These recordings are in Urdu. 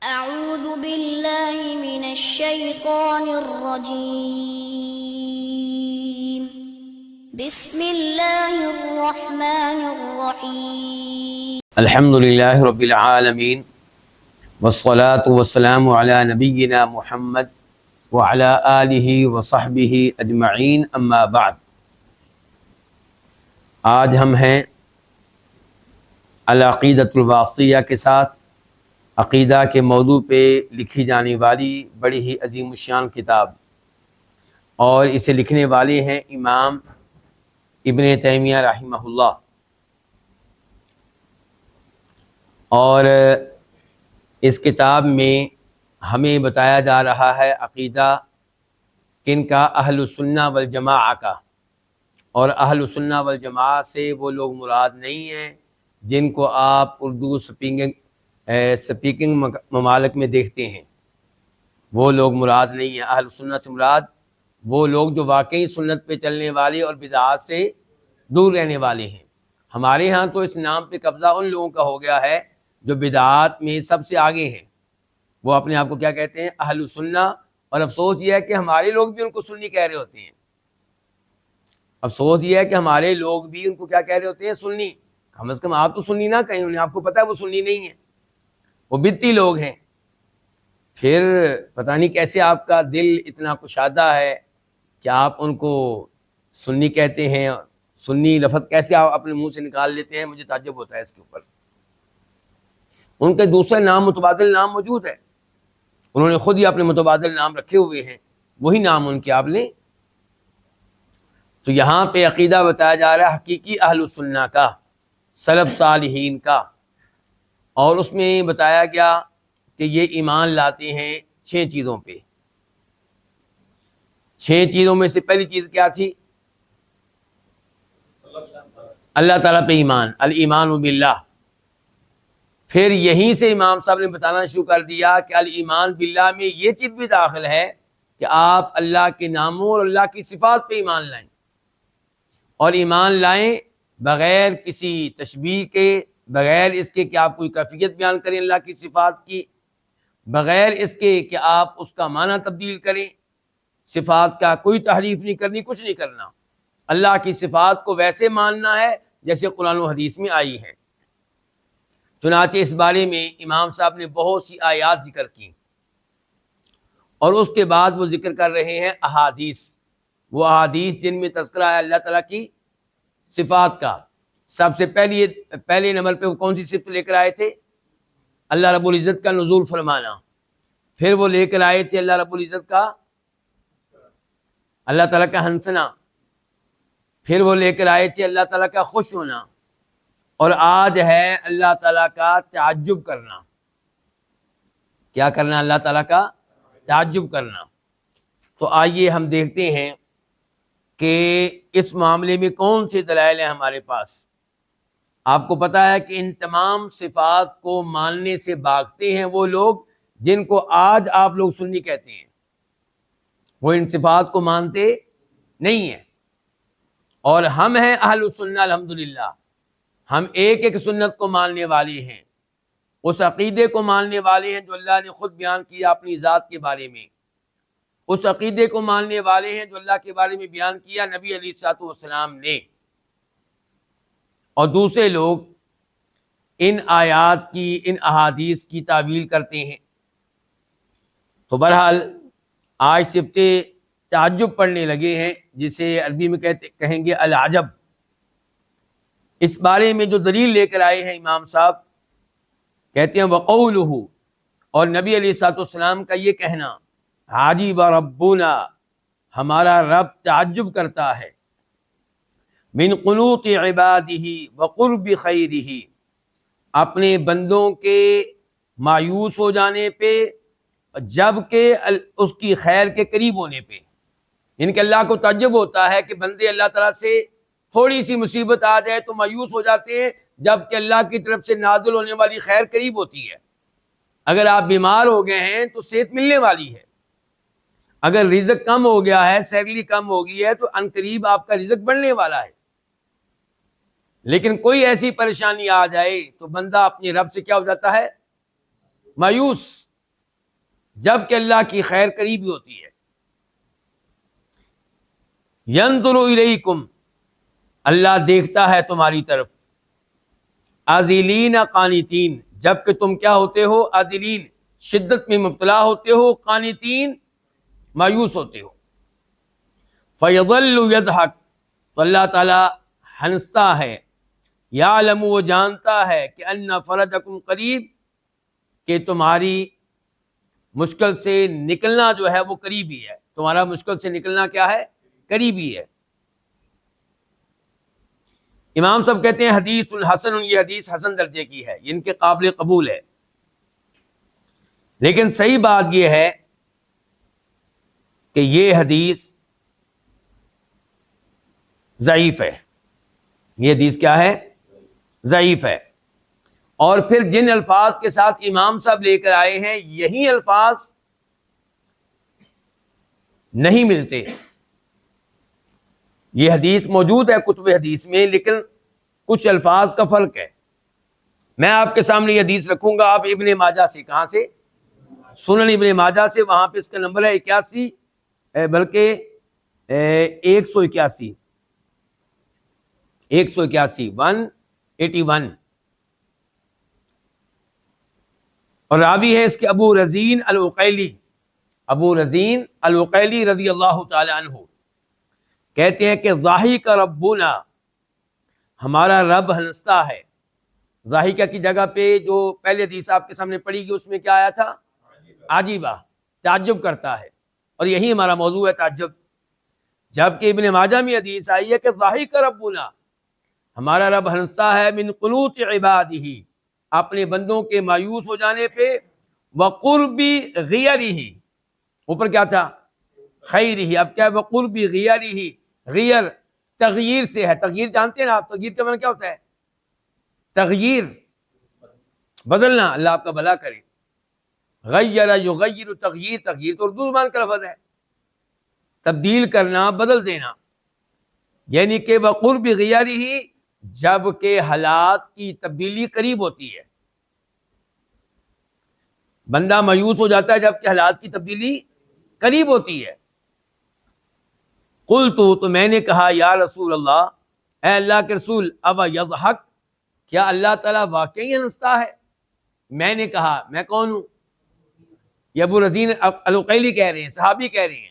أعوذ بالله من الشيطان الرجيم بسم الله الرحمن الرحيم الحمد لله رب العالمين والصلاة والسلام على نبينا محمد وعلى آله وصحبه اجمعین اما بعد۔ آج ہم ہیں العقیدۃ الواسطیہ کے ساتھ عقیدہ کے موضوع پہ لکھی جانے والی بڑی ہی عظیم الشان کتاب، اور اسے لکھنے والے ہیں امام ابن تیمیہ رحمہ اللہ۔ اور اس کتاب میں ہمیں بتایا جا رہا ہے عقیدہ کن کا، اہل السنہ والجماعہ کا، اور اہل السنہ والجماعہ سے وہ لوگ مراد نہیں ہیں جن کو آپ اردو سپیکنگ ممالک میں دیکھتے ہیں، وہ لوگ مراد نہیں ہیں۔ اہل السنہ سے مراد وہ لوگ جو واقعی سنت پہ چلنے والے اور بدعات سے دور رہنے والے ہیں۔ ہمارے ہاں تو اس نام پہ قبضہ ان لوگوں کا ہو گیا ہے جو بدعات میں سب سے آگے ہیں، وہ اپنے آپ کو کیا کہتے ہیں؟ اہل السنہ۔ اور افسوس یہ ہے کہ ہمارے لوگ بھی ان کو سنی کہہ رہے ہوتے ہیں۔ افسوس یہ ہے کہ ہمارے لوگ بھی ان کو کیا کہہ رہے ہوتے ہیں؟ سنی۔ کم از کم آپ تو سنی نہ کہیں، انہیں آپ کو پتہ ہے وہ سنی نہیں ہے، وہ بدعتی لوگ ہیں۔ پھر پتہ نہیں کیسے آپ کا دل اتنا کشادہ ہے کہ آپ ان کو سنی کہتے ہیں۔ سنی لفظ کیسے آپ اپنے منہ سے نکال لیتے ہیں، مجھے تعجب ہوتا ہے اس کے اوپر۔ ان کے دوسرے نام، متبادل نام موجود ہے، انہوں نے خود ہی اپنے متبادل نام رکھے ہوئے ہیں، وہی نام ان کے آپ لیں۔ تو یہاں پہ عقیدہ بتایا جا رہا ہے حقیقی اہل السنہ کا، سلف صالحین کا، اور اس میں بتایا گیا کہ یہ ایمان لاتے ہیں 6 چیزوں پہ۔ 6 چیزوں میں سے پہلی چیز کیا تھی؟ اللہ تعالیٰ پہ ایمان، الایمان باللہ۔ پھر یہیں سے امام صاحب نے بتانا شروع کر دیا کہ الایمان باللہ میں یہ چیز بھی داخل ہے کہ آپ اللہ کے ناموں اور اللہ کی صفات پہ ایمان لائیں، اور ایمان لائیں بغیر کسی تشبیہ کے، بغیر اس کے کہ آپ کوئی کیفیت بیان کریں اللہ کی صفات کی، بغیر اس کے کہ آپ اس کا معنی تبدیل کریں، صفات کا کوئی تحریف نہیں کرنی، کچھ نہیں کرنا۔ اللہ کی صفات کو ویسے ماننا ہے جیسے قرآن و حدیث میں آئی ہیں۔ چنانچہ اس بارے میں امام صاحب نے بہت سی آیات ذکر کی، اور اس کے بعد وہ ذکر کر رہے ہیں احادیث، وہ احادیث جن میں تذکرہ ہے اللہ تعالیٰ کی صفات کا۔ سب سے پہلے نمبر پہ وہ کون سی صفت لے کر آئے تھے؟ اللہ رب العزت کا نزول فرمانا۔ پھر وہ لے کر آئے تھے اللہ رب العزت کا اللہ تعالیٰ کا ہنسنا۔ پھر وہ لے کر آئے تھے اللہ تعالیٰ کا خوش ہونا، اور آج ہے اللہ تعالیٰ کا تعجب کرنا۔ کیا کرنا؟ اللہ تعالیٰ کا تعجب کرنا۔ تو آئیے ہم دیکھتے ہیں کہ اس معاملے میں کون سے دلائل ہیں ہمارے پاس۔ آپ کو پتا ہے کہ ان تمام صفات کو ماننے سے بھاگتے ہیں وہ لوگ جن کو آج آپ لوگ سنی کہتے ہیں، وہ ان صفات کو مانتے نہیں ہیں۔ اور ہم ہیں اہل السنہ الحمدللہ، ہم ایک ایک سنت کو ماننے والے ہیں، اس عقیدے کو ماننے والے ہیں جو اللہ نے خود بیان کیا اپنی ذات کے بارے میں، اس عقیدے کو ماننے والے ہیں جو اللہ کے بارے میں بیان کیا نبی علیہ الصلوۃ والسلام نے۔ اور دوسرے لوگ ان آیات کی، ان احادیث کی تعویل کرتے ہیں۔ تو بہرحال آج صفت تعجب پڑھنے لگے ہیں، جسے عربی میں کہیں گے العجب۔ اس بارے میں جو دلیل لے کر آئے ہیں امام صاحب، کہتے ہیں وقولہ، اور نبی علیہ الصلوۃ والسلام کا یہ کہنا، عجیب ربنا، ہمارا رب تعجب کرتا ہے، من قنوط عبادہ وقرب خیرہ، اپنے بندوں کے مایوس ہو جانے پہ جبکہ اس کی خیر کے قریب ہونے پہ۔ ان کے اللہ کو تعجب ہوتا ہے کہ بندے اللہ تعالیٰ سے تھوڑی سی مصیبت آ جائے تو مایوس ہو جاتے ہیں، جبکہ اللہ کی طرف سے نازل ہونے والی خیر قریب ہوتی ہے۔ اگر آپ بیمار ہو گئے ہیں تو صحت ملنے والی ہے، اگر رزق کم ہو گیا ہے، سیلری کم ہو گئی ہے، تو ان قریب آپ کا رزق بڑھنے والا ہے۔ لیکن کوئی ایسی پریشانی آ جائے تو بندہ اپنے رب سے کیا ہو جاتا ہے؟ مایوس۔ جب کہ اللہ کی خیر قریبی ہوتی ہے. ینظر الیکم، اللہ دیکھتا ہے تمہاری طرف، عاذلین قانتین، جب کہ تم کیا ہوتے ہو؟ عاذلین، شدت میں مبتلا ہوتے ہو، قانتین، مایوس ہوتے ہو. فیظل یضحک، تو اللہ تعالیٰ ہنستا ہے. یعلم، وہ جانتا ہے کہ ان فرجکم قریب، کہ تمہاری مشکل سے نکلنا جو ہے وہ قریبی ہے. تمہارا مشکل سے نکلنا کیا ہے؟ قریبی ہے. امام صاحب کہتے ہیں حدیث الحسن، یہ حدیث حسن درجے کی ہے، ان کے قابل قبول ہے. لیکن صحیح بات یہ ہے کہ یہ حدیث ضعیف ہے. یہ حدیث کیا ہے؟ ضعیف ہے. اور پھر جن الفاظ کے ساتھ امام صاحب لے کر آئے ہیں، یہی الفاظ نہیں ملتے. یہ حدیث موجود ہے کتب حدیث میں، لیکن کچھ الفاظ کا فرق ہے. میں آپ کے سامنے یہ حدیث رکھوں گا، آپ ابن ماجہ سے، کہاں سے؟ سنن ابن ماجہ سے. وہاں پہ اس کا نمبر ہے 81، بلکہ 181، 181 اور راوی ہے اس کے ابو رزین العقیلی. ابو رزین العقیلی رضی اللہ تعالی عنہ کہتے ہیں کہ ضاحک ربنا، ہمارا رب ہنستا ہے. ضاحکہ کی جگہ پہ جو پہلے حدیث آپ کے سامنے پڑھی گئی اس میں کیا آیا تھا؟ عجیبہ، تعجب کرتا ہے. اور یہی ہمارا موضوع ہے، تعجب. جبکہ ابن ماجہ میں حدیث آئی ہے کہ ضاحک ربنا، ہمارا رب ہنستا ہے، من قنوط عبادہ، اپنے بندوں کے مایوس ہو جانے پہ، وقرب غیرہ، اوپر کیا تھا؟ خیرہ. اب کیا ہے؟ وقرب غیرہ، غیر تغییر سے ہے. تغییر جانتے ہیں نا آپ؟ تغییر کا معنی کیا ہوتا ہے؟ تغییر، بدلنا. اللہ آپ کا بھلا کرے. غیر یغیر تغییر، تغییر تو اردو زبان کا لفظ ہے، تبدیل کرنا، بدل دینا. یعنی کہ وقرب غیرہ، جب کہ حالات کی تبدیلی قریب ہوتی ہے. بندہ مایوس ہو جاتا ہے جب کہ حالات کی تبدیلی قریب ہوتی ہے. قلت، تو میں نے کہا، یا رسول اللہ، اے اللہ کے رسول، اب یضحک، کیا اللہ تعالیٰ واقعی ہنستا ہے؟ میں نے کہا، میں کون ہوں؟ یہ ابو رزین العقیلی کہہ رہے ہیں، صحابی کہہ رہے ہیں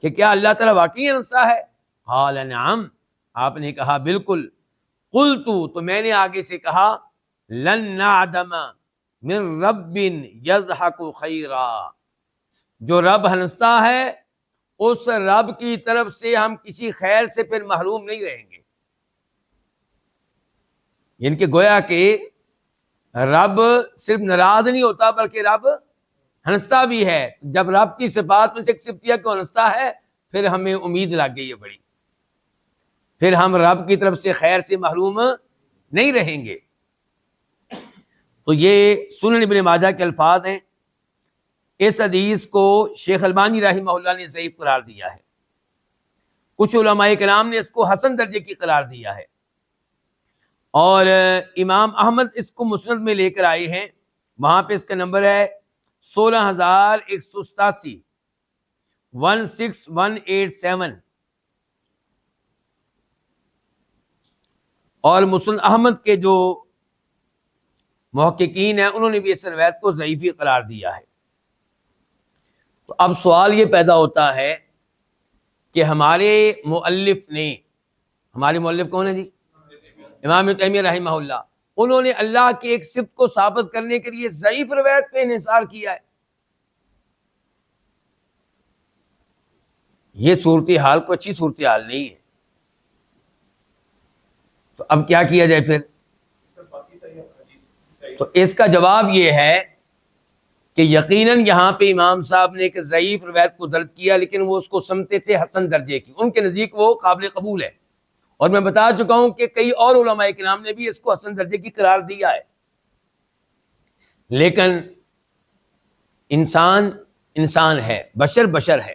کہ کیا اللہ تعالیٰ واقعی ہنستا ہے؟ قال نعم، آپ نے کہا بالکل. قلت، تو میں نے آگے سے کہا، لن نعدم من رب یضحک خیرا، جو رب ہنستا ہے اس رب کی طرف سے ہم کسی خیر سے پھر محروم نہیں رہیں گے. یعنی کہ گویا کہ رب صرف ناراض نہیں ہوتا بلکہ رب ہنستا بھی ہے. جب رب کی صفات میں سے ایک صفت یہ کہ ہنستا ہے، پھر ہمیں امید لگ گئی ہے بڑی، پھر ہم رب کی طرف سے خیر سے محروم نہیں رہیں گے. تو یہ سنن ابن ماجہ کے الفاظ ہیں. اس حدیث کو شیخ البانی رحمہ اللہ نے ضعیف قرار دیا ہے. کچھ علماء کرام نے اس کو حسن درجے کی قرار دیا ہے، اور امام احمد اس کو مسند میں لے کر آئے ہیں. وہاں پہ اس کا نمبر ہے 16187، 16187. اور مسند احمد کے جو محققین ہیں انہوں نے بھی اس روایت کو ضعیفی قرار دیا ہے. تو اب سوال یہ پیدا ہوتا ہے کہ ہمارے مؤلف نے، ہمارے مؤلف کون ہیں جی؟ امام ابن تیمیہ رحمہ اللہ. انہوں نے اللہ کی ایک صفت کو ثابت کرنے کے لیے ضعیف روایت پہ انحصار کیا ہے. یہ صورتحال کو اچھی صورتحال نہیں ہے. تو اب کیا کیا جائے پھر؟ تو اس کا جواب یہ ہے کہ یقیناً یہاں پہ امام صاحب نے ایک ضعیف روایت کو درج کیا، لیکن وہ اس کو سمجھتے تھے حسن درجے کی. ان کے نزدیک وہ قابل قبول ہے. اور میں بتا چکا ہوں کہ کئی اور علماء کرام نے بھی اس کو حسن درجے کی قرار دیا ہے. لیکن انسان ہے، بشر ہے.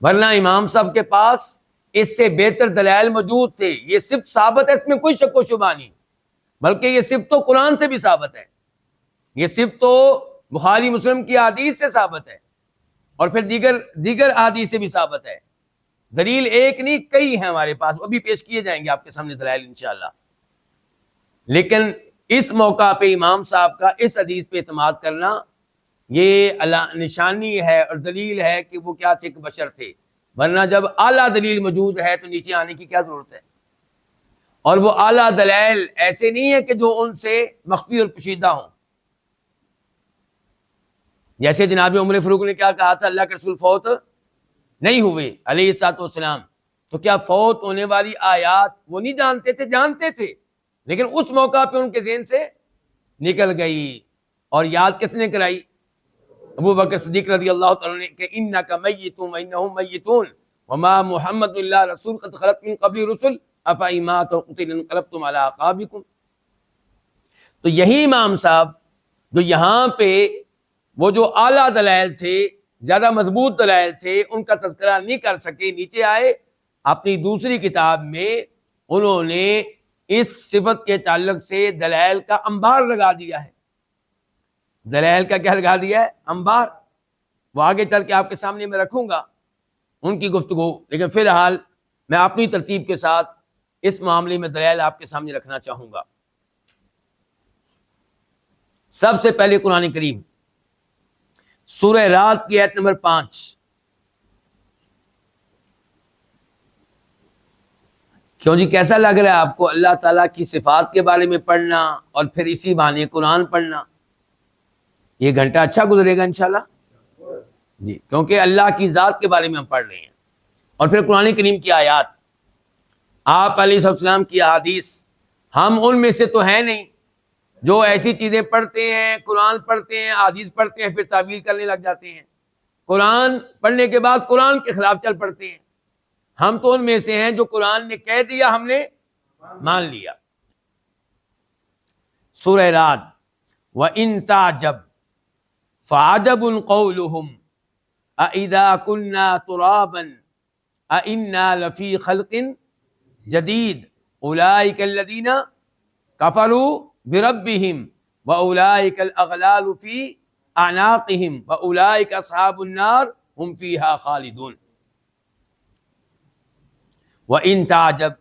ورنہ امام صاحب کے پاس اس سے بہتر دلائل موجود تھے. یہ صفت ثابت ہے، اس میں کوئی شک و شبہ نہیں، بلکہ یہ صفت تو قرآن سے بھی ثابت ہے. یہ صفت تو بخاری مسلم کی احادیث سے ثابت ہے، اور پھر دیگر احادیث سے بھی ثابت ہے۔ دلیل ایک نہیں کئی ہیں ہمارے پاس، وہ بھی پیش کیے جائیں گے آپ کے سامنے دلائل انشاءاللہ۔ لیکن اس موقع پہ امام صاحب کا اس حدیث پہ اعتماد کرنا یہ نشانی ہے اور دلیل ہے کہ وہ کیا تھے، کہ بشر تھے، ورنہ جب اعلیٰ دلیل موجود ہے تو نیچے آنے کی کیا ضرورت ہے؟ اور وہ اعلیٰ دلائل ایسے نہیں ہے کہ جو ان سے مخفی اور پوشیدہ ہوں۔ جیسے جناب عمر فاروق نے کیا کہا تھا، اللہ کے رسول فوت نہیں ہوئے علیہ الصلوۃ والسلام، تو کیا فوت ہونے والی آیات وہ نہیں جانتے تھے؟ جانتے تھے، لیکن اس موقع پہ ان کے ذہن سے نکل گئی، اور یاد کس نے کرائی؟ ابو بکر صدیق رضی اللہ تعالیٰ نے، کہ انک میت وانہم میتون وما محمد الا رسول قد خلت من قبل رسل افإن مات أو قتل انقلبتم على اعقابکم۔ تو یہی امام صاحب جو یہاں پہ وہ جو اعلیٰ دلائل تھے، زیادہ مضبوط دلائل تھے، ان کا تذکرہ نہیں کر سکے، نیچے آئے اپنی دوسری کتاب میں انہوں نے اس صفت کے تعلق سے دلائل کا انبار لگا دیا ہے۔ دلائل کا کیا لگا دیا ہے؟ انبار۔ وہ آگے چل کے آپ کے سامنے میں رکھوں گا ان کی گفتگو، لیکن فی الحال میں اپنی ترتیب کے ساتھ اس معاملے میں دلائل آپ کے سامنے رکھنا چاہوں گا۔ سب سے پہلے قرآن کریم سورہ رعد کی آیت نمبر 5۔ کیوں جی، کیسا لگ رہا ہے آپ کو اللہ تعالیٰ کی صفات کے بارے میں پڑھنا اور پھر اسی بہانے قرآن پڑھنا؟ یہ گھنٹہ اچھا گزرے گا انشاءاللہ جی، کیونکہ اللہ کی ذات کے بارے میں ہم پڑھ رہے ہیں، اور پھر قرآن کریم کی آیات، آپ علیہ السلام کی احادیث۔ ہم ان میں سے تو ہیں نہیں جو ایسی چیزیں پڑھتے ہیں، قرآن پڑھتے ہیں، احادیث پڑھتے ہیں، پھر تعویل کرنے لگ جاتے ہیں، قرآن پڑھنے کے بعد قرآن کے خلاف چل پڑتے ہیں۔ ہم تو ان میں سے ہیں جو قرآن نے کہہ دیا ہم نے مان لیا۔ سورہ رعد، وَإِن تَعْجَبْ فَعَجَبٌ قَوْلُهُمْ أَإِذَا كُنَّا تُرَابًا أَإِنَّا لَفِي خَلْقٍ جَدِيدٍ أُولَئِكَ الَّذِينَ كَفَرُوا بِرَبِّهِمْ وَأُولَئِكَ الْأَغْلَالُ فِي أَعْنَاقِهِمْ وَأُولَئِكَ أَصْحَابُ النَّارِ هُمْ فِيهَا خَالِدُونَ۔ وَإِن تَعْجَبْ،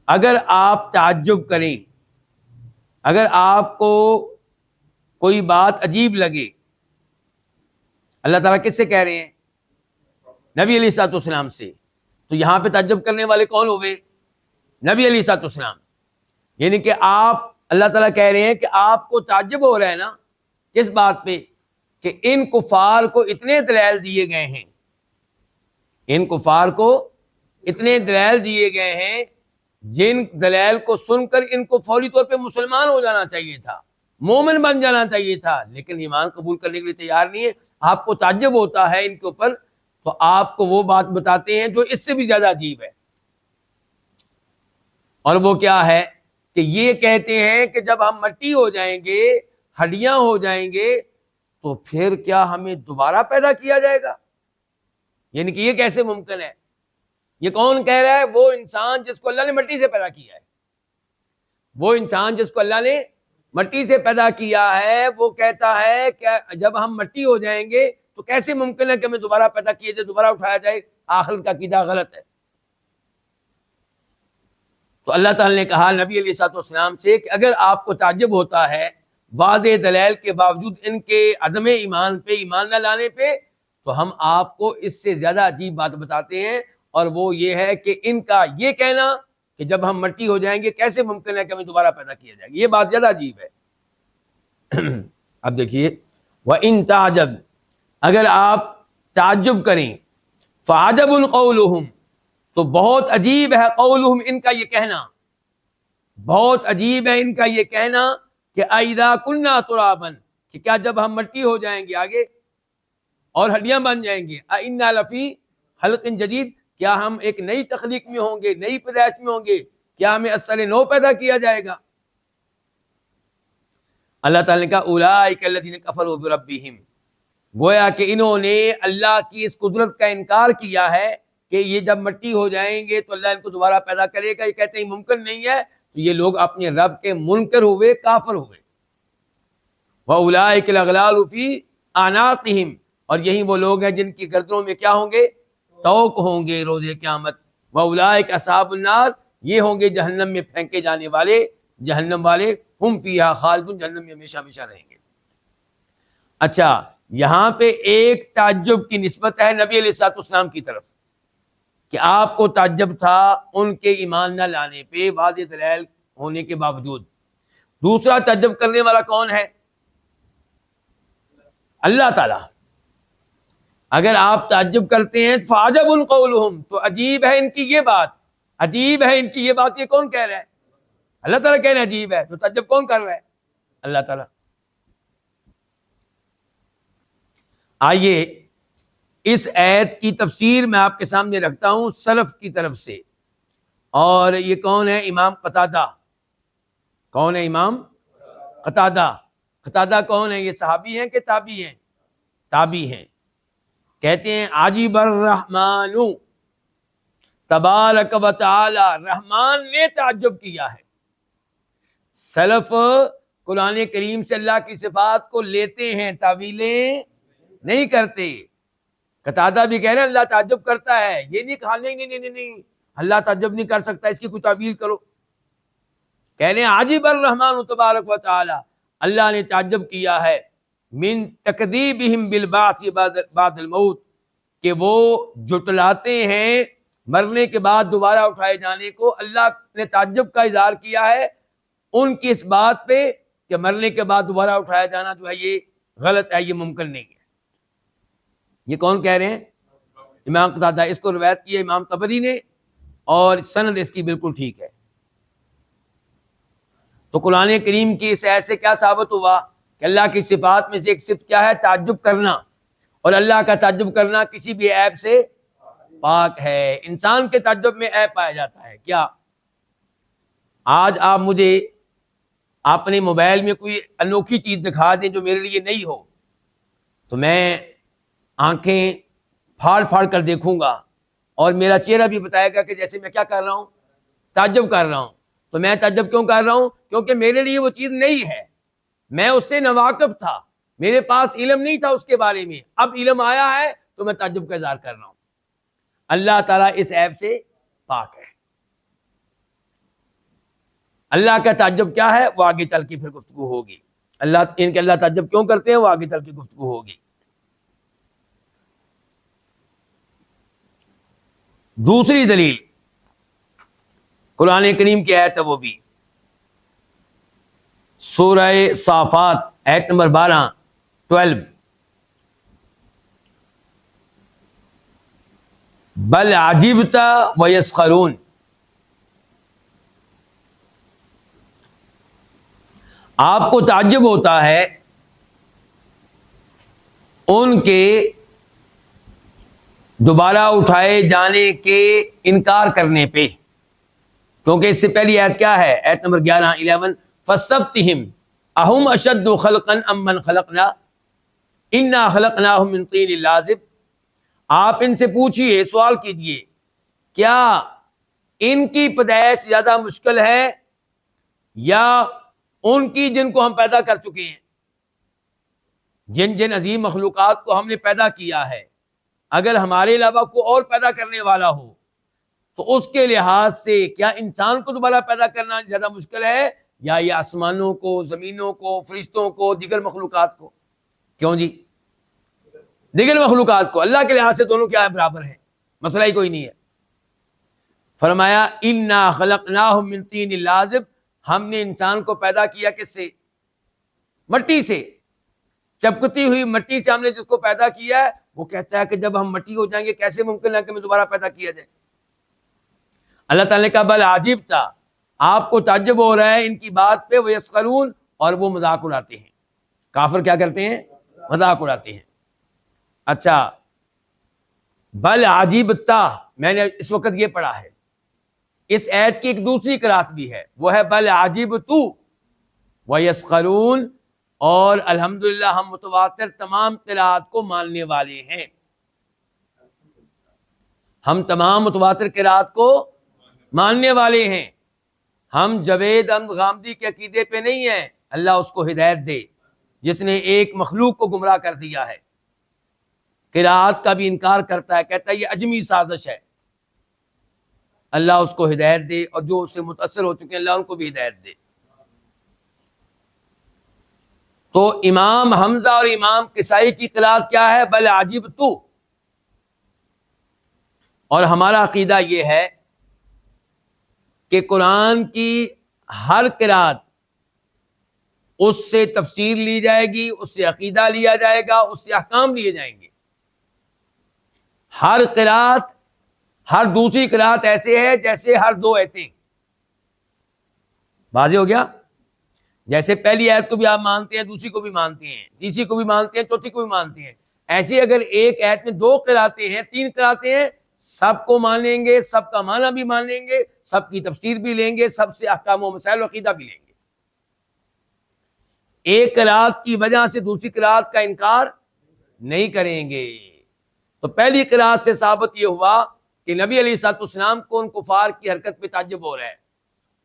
اگر آپ تعجب کریں، اگر آپ کو کوئی بات عجیب لگے، اللہ تعالیٰ کس سے کہہ رہے ہیں؟ نبی علیہ الصلوۃ والسلام سے۔ تو یہاں پہ تعجب کرنے والے کون ہوئے؟ نبی علیہ الصلوۃ والسلام۔ یعنی کہ آپ، اللہ تعالیٰ کہہ رہے ہیں کہ آپ کو تعجب ہو رہا ہے نا، کس بات پہ؟ کہ ان کفار کو اتنے دلائل دیے گئے ہیں، ان کفار کو اتنے دلائل دیے گئے ہیں جن دلائل کو سن کر ان کو فوری طور پہ مسلمان ہو جانا چاہیے تھا، مومن بن جانا چاہیے تھا، لیکن ایمان قبول کرنے کے لیے تیار نہیں ہے۔ آپ کو تعجب ہوتا ہے ان کے اوپر، تو آپ کو وہ بات بتاتے ہیں جو اس سے بھی زیادہ عجیب ہے، اور وہ کیا ہے؟ کہ یہ کہتے ہیں کہ جب ہم مٹی ہو جائیں گے، ہڈیاں ہو جائیں گے، تو پھر کیا ہمیں دوبارہ پیدا کیا جائے گا؟ یعنی کہ یہ کیسے ممکن ہے؟ یہ کون کہہ رہا ہے؟ وہ انسان جس کو اللہ نے مٹی سے پیدا کیا ہے، وہ انسان جس کو اللہ نے مٹی سے پیدا کیا ہے، وہ کہتا ہے کہ جب ہم مٹی ہو جائیں گے تو کیسے ممکن ہے کہ ہمیں دوبارہ پیدا کیا جائے، دوبارہ اٹھایا جائے؟ آخرت کا عقیدہ غلط ہے۔ تو اللہ تعالی نے کہا نبی علیہ الصلوۃ والسلام سے کہ اگر آپ کو تعجب ہوتا ہے واضح دلائل کے باوجود ان کے عدم ایمان پہ، ایمان نہ لانے پہ، تو ہم آپ کو اس سے زیادہ عجیب بات بتاتے ہیں، اور وہ یہ ہے کہ ان کا یہ کہنا کہ جب ہم مٹی ہو جائیں گے کیسے ممکن ہے کہ ہمیں دوبارہ پیدا کیا جائے گا، یہ بات زیادہ عجیب ہے۔ اب دیکھیے، وَإِن تَعْجَبْ، اگر آپ تعجب کریں، فَعَجَبٌ قَوْلُهُمْ، تو بہت عجیب ہے قولہم، ان کا یہ کہنا، بہت عجیب ہے ان کا یہ کہنا کہ اذا كنا ترابا، کہ کیا جب ہم مٹی ہو جائیں گے آگے اور ہڈیاں بن جائیں گے، اِنَّا لَفِي خَلْقٍ جَدِيدٍ، کیا ہم ایک نئی تخلیق میں ہوں گے، نئی پیدائش میں ہوں گے، کیا ہمیں اثر نو پیدا کیا جائے گا؟ اللہ تعالیٰ نے کہا اولئک الذین کفروا بربہم، گویا کہ انہوں نے اللہ کی اس قدرت کا انکار کیا ہے کہ یہ جب مٹی ہو جائیں گے تو اللہ ان کو دوبارہ پیدا کرے گا، یہ کہتے ہیں ممکن نہیں ہے، تو یہ لوگ اپنے رب کے منکر ہوئے، کافر ہوئے۔ وَأُولَٰئِكَ الْأَغْلَالُ فِي أَعْنَاقِهِمْ، اور یہی وہ لوگ ہیں جن کی گردنوں میں کیا ہوں گے؟ طوق ہوں گے روز قیامت. وَأُولَٰئِكَ أَصْحَابُ النَّارِ، یہ ہوں گے جہنم میں پھینکے جانے والے، جہنم والے. ہم فیہا خالدون، جہنم میں ہمیشہ ہمیشہ رہیں گے. اچھا، یہاں پہ ایک تعجب کی نسبت ہے نبی علیہ الصلوۃ والسلام کی طرف کہ آپ کو تعجب تھا ان کے ایمان نہ لانے پہ واضح دلائل ہونے کے باوجود. دوسرا تعجب کرنے والا کون ہے؟ اللہ تعالیٰ. اگر آپ تعجب کرتے ہیں فعجب قولہم، تو عجیب ہے ان کی یہ بات، عجیب ہے ان کی یہ بات. یہ کون کہہ رہا ہے؟ اللہ تعالیٰ کہہ رہے ہیں عجیب ہے. تو تعجب کون کر رہا ہے؟ اللہ تعالیٰ. آئیے اس آیت کی تفسیر میں آپ کے سامنے رکھتا ہوں سلف کی طرف سے. اور یہ کون ہے؟ امام قتادہ. کون ہے امام قتادہ؟ قتادہ کون ہے؟ یہ صحابی ہیں کہ تابعی ہیں؟ تابعی ہیں. کہتے ہیں عجیب الرحمن تبارک و تعالی، رحمان نے تعجب کیا ہے. سلف قرآن کریم سے اللہ کی صفات کو لیتے ہیں، تعویلیں نہیں کرتے. قتادہ بھی کہہ رہے ہیں اللہ تعجب کرتا ہے. یہ نہیں کہا نہیں اللہ تعجب نہیں کر سکتا، اس کی کوئی تعویل کرو. کہہ رہے ہیں عجیب الرحمن تبارک و تعالی، اللہ نے تعجب کیا ہے من تکذیبہم بالبعث بعد الموت، کہ وہ جٹلاتے ہیں مرنے کے بعد دوبارہ اٹھائے جانے کو. اللہ نے تعجب کا اظہار کیا ہے ان کی اس بات پہ کہ مرنے کے بعد دوبارہ اٹھایا جانا جو ہے یہ غلط ہے، یہ ممکن نہیں ہے. یہ کون کہہ رہے ہیں؟ امام قتادہ. اس کو روایت کی ہے امام طبری نے، اور سند اس کی بالکل ٹھیک ہے. تو قرآن کریم کی اس آیت سے کیا ثابت ہوا کہ اللہ کی صفات میں سے ایک صفت کیا ہے؟ تعجب کرنا. اور اللہ کا تعجب کرنا کسی بھی عیب سے پاک ہے. انسان کے تعجب میں عیب پایا جاتا ہے. کیا آج آپ مجھے اپنے موبائل میں کوئی انوکھی چیز دکھا دیں جو میرے لیے نہیں ہو، تو میں آنکھیں پھاڑ پھاڑ کر دیکھوں گا، اور میرا چہرہ بھی بتائے گا کہ جیسے میں کیا کر رہا ہوں؟ تعجب کر رہا ہوں. تو میں تعجب کیوں کر رہا ہوں؟ کیونکہ میرے لیے وہ چیز نہیں ہے، میں اس سے ناواقف تھا، میرے پاس علم نہیں تھا اس کے بارے میں. اب علم آیا ہے تو میں تعجب کا اظہار کر رہا ہوں. اللہ تعالیٰ اس عیب سے پاک ہے. اللہ کا تعجب کیا ہے وہ آگے چل کے پھر گفتگو ہوگی. اللہ تعجب کیوں کرتے ہیں وہ آگے چل کے گفتگو ہوگی. دوسری دلیل قرآن کریم کی آیت ہے، وہ بھی سورہ صافات آیت نمبر 12 بل عجبت ویسخرون. آپ کو تعجب ہوتا ہے ان کے دوبارہ اٹھائے جانے کے انکار کرنے پہ، کیونکہ اس سے پہلی آیت کیا ہے؟ آیت نمبر 11 فَاسْتَفْتِهِمْ أَهُمْ أَشَدُّ خَلْقًا أَمْ مَنْ خَلَقْنَا إِنَّا خَلَقْنَاهُمْ مِنْ طِينٍ لَازِبٍ. آپ ان سے پوچھئے، سوال کیجئے، کیا ان کی پیدائش زیادہ مشکل ہے یا ان کی جن کو ہم پیدا کر چکے ہیں؟ جن عظیم مخلوقات کو ہم نے پیدا کیا ہے، اگر ہمارے علاوہ کوئی اور پیدا کرنے والا ہو تو اس کے لحاظ سے کیا انسان کو دوبارہ پیدا کرنا زیادہ مشکل ہے یا یہ آسمانوں کو، زمینوں کو، فرشتوں کو، دیگر مخلوقات کو؟ کیوں جی؟ دیگر مخلوقات کو اللہ کے لحاظ سے دونوں کیا ہے؟ برابر ہیں، مسئلہ ہی کوئی نہیں ہے. فرمایا انا خلقناہم من طین لازب، ہم نے انسان کو پیدا کیا کس سے؟ مٹی سے. چپکتی ہوئی مٹی سے ہم نے جس کو پیدا کیا ہے وہ کہتا ہے کہ جب ہم مٹی ہو جائیں گے کیسے ممکن ہے کہ ہمیں دوبارہ پیدا کیا جائے؟ اللہ تعالیٰ نے کہا بل عجیب تھا، آپ کو تعجب ہو رہا ہے ان کی بات پہ، وہ یسخرون، اور وہ مذاق اڑاتے ہیں. کافر کیا کرتے ہیں؟ مذاق اڑاتے ہیں. اچھا، بل عجیب تا میں نے اس وقت یہ پڑھا ہے. اس آیت کی ایک دوسری قرات بھی ہے، وہ ہے بل عجیب تو ویسخرون. اور الحمدللہ ہم متواتر تمام قرات کو ماننے والے ہیں. ہم تمام متواتر قرات کو ماننے والے ہیں. ہم جوید احمد غامدی کے عقیدے پہ نہیں ہیں، اللہ اس کو ہدایت دے. جس نے ایک مخلوق کو گمراہ کر دیا ہے، قرات کا بھی انکار کرتا ہے، کہتا ہے یہ اجمی سازش ہے، اللہ اس کو ہدایت دے، اور جو اس سے متاثر ہو چکے ہیں اللہ ان کو بھی ہدایت دے۔ تو امام حمزہ اور امام کسائی کی قرات کیا ہے؟ بل عجبت۔ اور ہمارا عقیدہ یہ ہے کہ قرآن کی ہر قرات اس سے تفسیر لی جائے گی، اس سے عقیدہ لیا جائے گا، اس سے احکام لیے جائیں گے۔ ہر قرات، ہر دوسری قرات ایسے ہے جیسے ہر دو ایتیں۔ واضح ہو گیا؟ جیسے پہلی آیت کو بھی آپ مانتے ہیں، دوسری کو بھی مانتے ہیں، تیسری کو بھی مانتے ہیں، چوتھی کو بھی مانتے ہیں، ایسے اگر ایک آیت میں دو قراتیں ہیں، تین قراتیں ہیں، سب کو مانیں گے، سب کا معنی بھی مانیں گے، سب کی تفسیر بھی لیں گے، سب سے احکام و مسائل و عقیدہ بھی لیں گے۔ ایک قرات کی وجہ سے دوسری قرات کا انکار نہیں کریں گے۔ تو پہلی قرات سے ثابت یہ ہوا کہ نبی علیہ الصلوۃ والسلام کو ان کفار کی حرکت پہ تعجب ہو رہا ہے،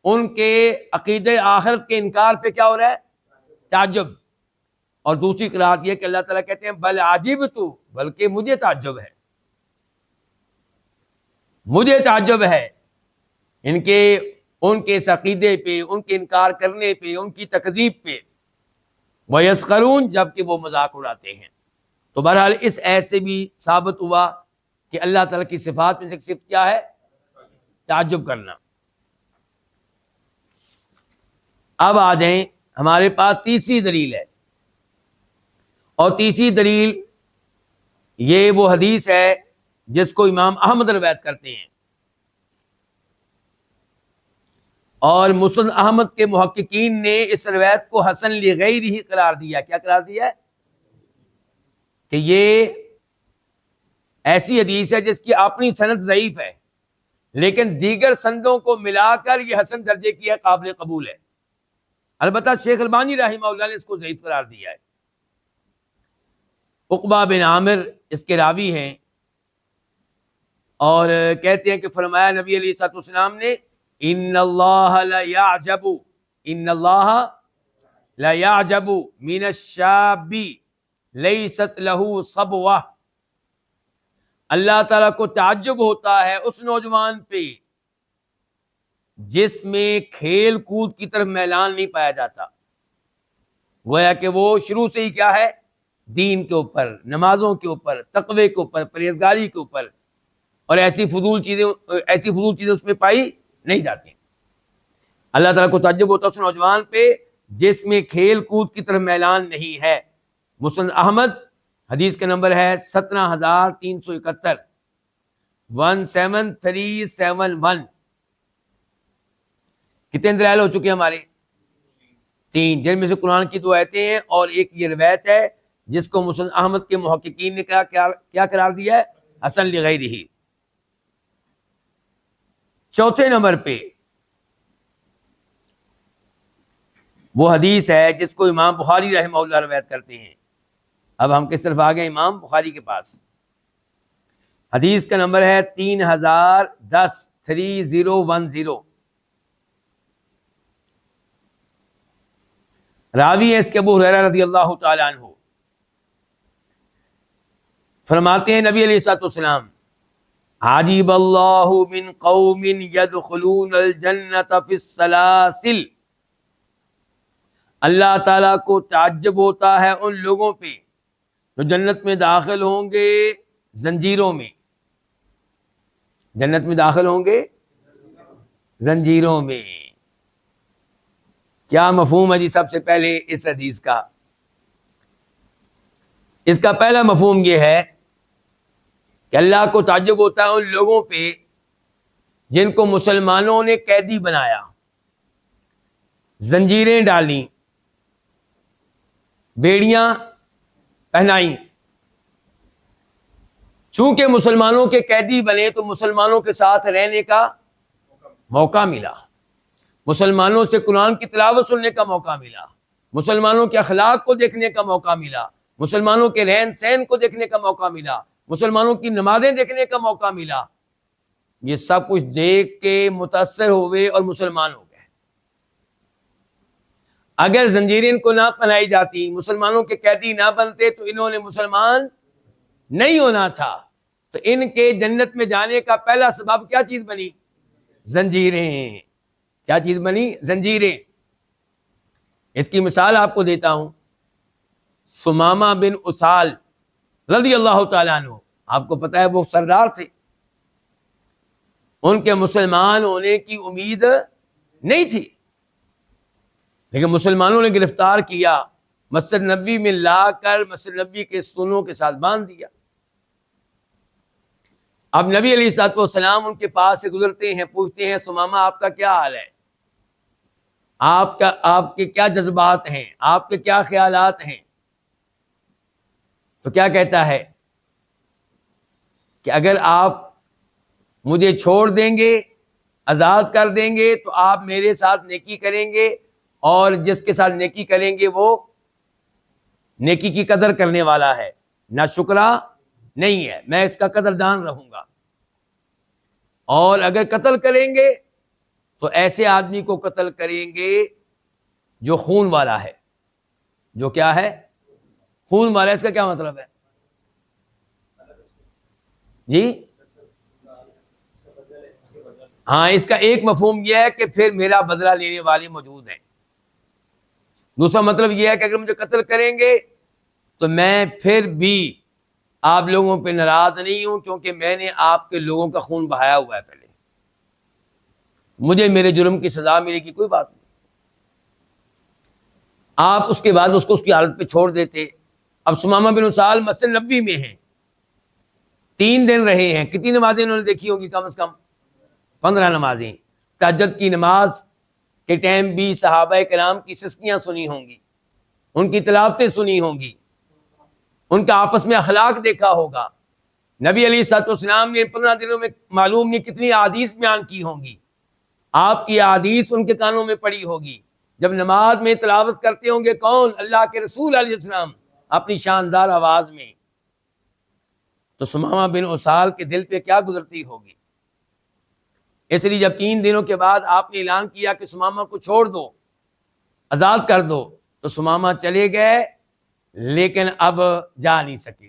ان کے عقیدے آخرت کے انکار پہ کیا ہو رہا ہے؟ تعجب۔ اور دوسری قرات یہ کہ اللہ تعالیٰ کہتے ہیں بل عجبت، بلکہ مجھے تعجب ہے، مجھے تعجب ہے ان کے اس عقیدے پہ، ان کے انکار کرنے پہ، ان کی تکذیب پہ۔ وَيَسْخَرُونَ، جبکہ وہ مذاق اڑاتے ہیں۔ تو بہرحال اس ایت سے بھی ثابت ہوا کہ اللہ تعالیٰ کی صفات میں سے صفت کیا ہے؟ تعجب کرنا۔ اب آ جائیں، ہمارے پاس تیسری دلیل ہے، اور تیسری دلیل یہ وہ حدیث ہے جس کو امام احمد روایت کرتے ہیں، اور مسند احمد کے محققین نے اس روایت کو حسن لغیرہ قرار دیا۔ کیا قرار دیا ہے؟ کہ یہ ایسی حدیث ہے جس کی اپنی سند ضعیف ہے، لیکن دیگر سندوں کو ملا کر یہ حسن درجے کی ہے، قابل قبول ہے۔ البتہ شیخ البانی رحمہ اللہ نے اس کو ضعیف قرار دیا ہے۔ عقبہ بن عامر اس کے راوی ہیں، اور کہتے ہیں کہ فرمایا نبی علیہ الصلوۃ والسلام نے ان اللہ لیعجب، ان اللہ لیعجب من الشاب لیست له صبوہ، اللہ تعالیٰ کو تعجب ہوتا ہے اس نوجوان پہ جس میں کھیل کود کی طرف میلان نہیں پایا جاتا، گویا کہ وہ شروع سے ہی کیا ہے؟ دین کے اوپر، نمازوں کے اوپر، تقوی کے اوپر، پرہیزگاری کے اوپر، اور ایسی فضول چیزیں اس میں پائی نہیں جاتی۔ اللہ تعالیٰ کو تعجب ہوتا ہے اس نوجوان پہ جس میں کھیل کود کی طرف میلان نہیں ہے۔ مسند احمد حدیث کا نمبر ہے 17371، 17371۔ کتنے دلائل ہو چکے ہمارے؟ تین، جن میں سے قرآن کی 2 آیتیں ہیں، اور ایک یہ روایت ہے جس کو مسند احمد کے محققین نے کیا قرار دیا ہے؟ حسن لغیرہ۔ چوتھے نمبر پہ وہ حدیث ہے جس کو امام بخاری رحمہ اللہ روایت کرتے ہیں۔ اب ہم کس طرف آ گئے؟ امام بخاری کے پاس۔ حدیث کا نمبر ہے 3010، 3010۔ راوی ہے اس کے ابو ہریرہ رضی اللہ تعالی عنہ، فرماتے ہیں نبی علیہ الصلوۃ والسلام عجیب اللہ من قوم یدخلون الجنۃ فی السلاسل، اللہ تعالیٰ کو تعجب ہوتا ہے ان لوگوں پہ جو جنت میں داخل ہوں گے زنجیروں میں، جنت میں داخل ہوں گے زنجیروں میں۔ کیا مفہوم ہے جی؟ سب سے پہلے اس حدیث کا، اس کا پہلا مفہوم یہ ہے کہ اللہ کو تعجب ہوتا ہے ان لوگوں پہ جن کو مسلمانوں نے قیدی بنایا، زنجیریں ڈالیں، بیڑیاں پہنائیں۔ چونکہ مسلمانوں کے قیدی بنے تو مسلمانوں کے ساتھ رہنے کا موقع ملا، مسلمانوں سے قرآن کی تلاوت سننے کا موقع ملا، مسلمانوں کے اخلاق کو دیکھنے کا موقع ملا، مسلمانوں کے رہن سہن کو دیکھنے کا موقع ملا، مسلمانوں کی نمازیں دیکھنے کا موقع ملا۔ یہ سب کچھ دیکھ کے متاثر ہوئے اور مسلمان ہو گئے۔ اگر زنجیریں ان کو نہ پہنائی جاتی، مسلمانوں کے قیدی نہ بنتے، تو انہوں نے مسلمان نہیں ہونا تھا۔ تو ان کے جنت میں جانے کا پہلا سبب کیا چیز بنی؟ زنجیریں۔ کیا چیز بنی؟ زنجیریں۔ اس کی مثال آپ کو دیتا ہوں۔ ثمامہ بن اسال رضی اللہ تعالیٰ عنہ، آپ کو پتا ہے وہ سردار تھے، ان کے مسلمان ہونے کی امید نہیں تھی، لیکن مسلمانوں نے گرفتار کیا، مسجد نبوی میں لا کر مسجد نبوی کے ستونوں کے ساتھ باندھ دیا۔ اب نبی علیہ الصلوۃ والسلام ان کے پاس سے گزرتے ہیں، پوچھتے ہیں ثمامہ آپ کا کیا حال ہے، آپ کے کیا جذبات ہیں، آپ کے کیا خیالات ہیں؟ تو کیا کہتا ہے کہ اگر آپ مجھے چھوڑ دیں گے، آزاد کر دیں گے، تو آپ میرے ساتھ نیکی کریں گے، اور جس کے ساتھ نیکی کریں گے وہ نیکی کی قدر کرنے والا ہے، نہ شکرا نہیں ہے، میں اس کا قدردان رہوں گا۔ اور اگر قتل کریں گے تو ایسے آدمی کو قتل کریں گے جو خون والا ہے۔ جو کیا ہے؟ خون والا۔ اس کا کیا مطلب ہے جی؟ ہاں، اس کا ایک مفہوم یہ ہے کہ پھر میرا بدلہ لینے والے موجود ہیں۔ دوسرا مطلب یہ ہے کہ اگر مجھے قتل کریں گے تو میں پھر بھی آپ لوگوں پہ ناراض نہیں ہوں، کیونکہ میں نے آپ کے لوگوں کا خون بہایا ہوا ہے، پہلے مجھے میرے جرم کی سزا ملے گی، کوئی بات نہیں۔ آپ اس کے بعد اس کو اس کی حالت پہ چھوڑ دیتے۔ اب ثمامہ بن اسال مسجد نبوی میں ہیں، 3 دن رہے ہیں، کتنی نمازیں انہوں نے دیکھی ہوگی؟ کم از کم 15 نمازیں۔ تہجد کی نماز کے ٹائم بھی صحابہ کرام کی سسکیاں سنی ہوں گی، ان کی تلاوتیں سنی ہوں گی، ان کا آپس میں اخلاق دیکھا ہوگا۔ نبی علیہ الصلوۃ والسلام نے 15 دنوں میں معلوم نہیں کتنی احادیث بیان کی ہوں گی، آپ کی احادیث ان کے کانوں میں پڑی ہوگی۔ جب نماز میں تلاوت کرتے ہوں گے کون؟ اللہ کے رسول علیہ السلام اپنی شاندار آواز میں، تو ثمامہ بن اسال کے دل پہ کیا گزرتی ہوگی؟ اس لیے جب 3 دنوں کے بعد آپ نے اعلان کیا کہ ثمامہ کو چھوڑ دو، آزاد کر دو، تو ثمامہ چلے گئے، لیکن اب جا نہیں سکے۔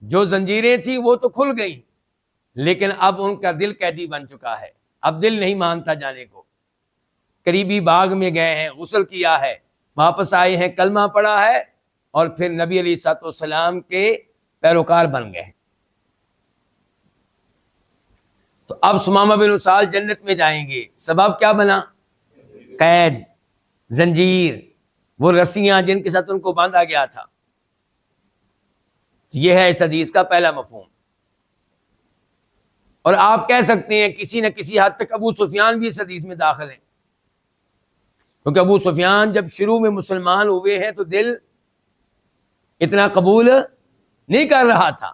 جو زنجیریں تھیں وہ تو کھل گئیں، لیکن اب ان کا دل قیدی بن چکا ہے، اب دل نہیں مانتا جانے کو۔ قریبی باغ میں گئے ہیں، غسل کیا ہے، واپس آئے ہیں، کلمہ پڑھا ہے، اور پھر نبی علیہ الصلوۃ والسلام کے پیروکار بن گئے۔ تو اب ثمامہ بن اسال جنت میں جائیں گے، سبب کیا بنا؟ قید، زنجیر، وہ رسیاں جن کے ساتھ ان کو باندھا گیا تھا۔ یہ ہے اس حدیث کا پہلا مفہوم۔ اور آپ کہہ سکتے ہیں کسی نہ کسی حد تک ابو سفیان بھی اس حدیث میں داخل ہیں، کیونکہ ابو سفیان جب شروع میں مسلمان ہوئے ہیں تو دل اتنا قبول نہیں کر رہا تھا،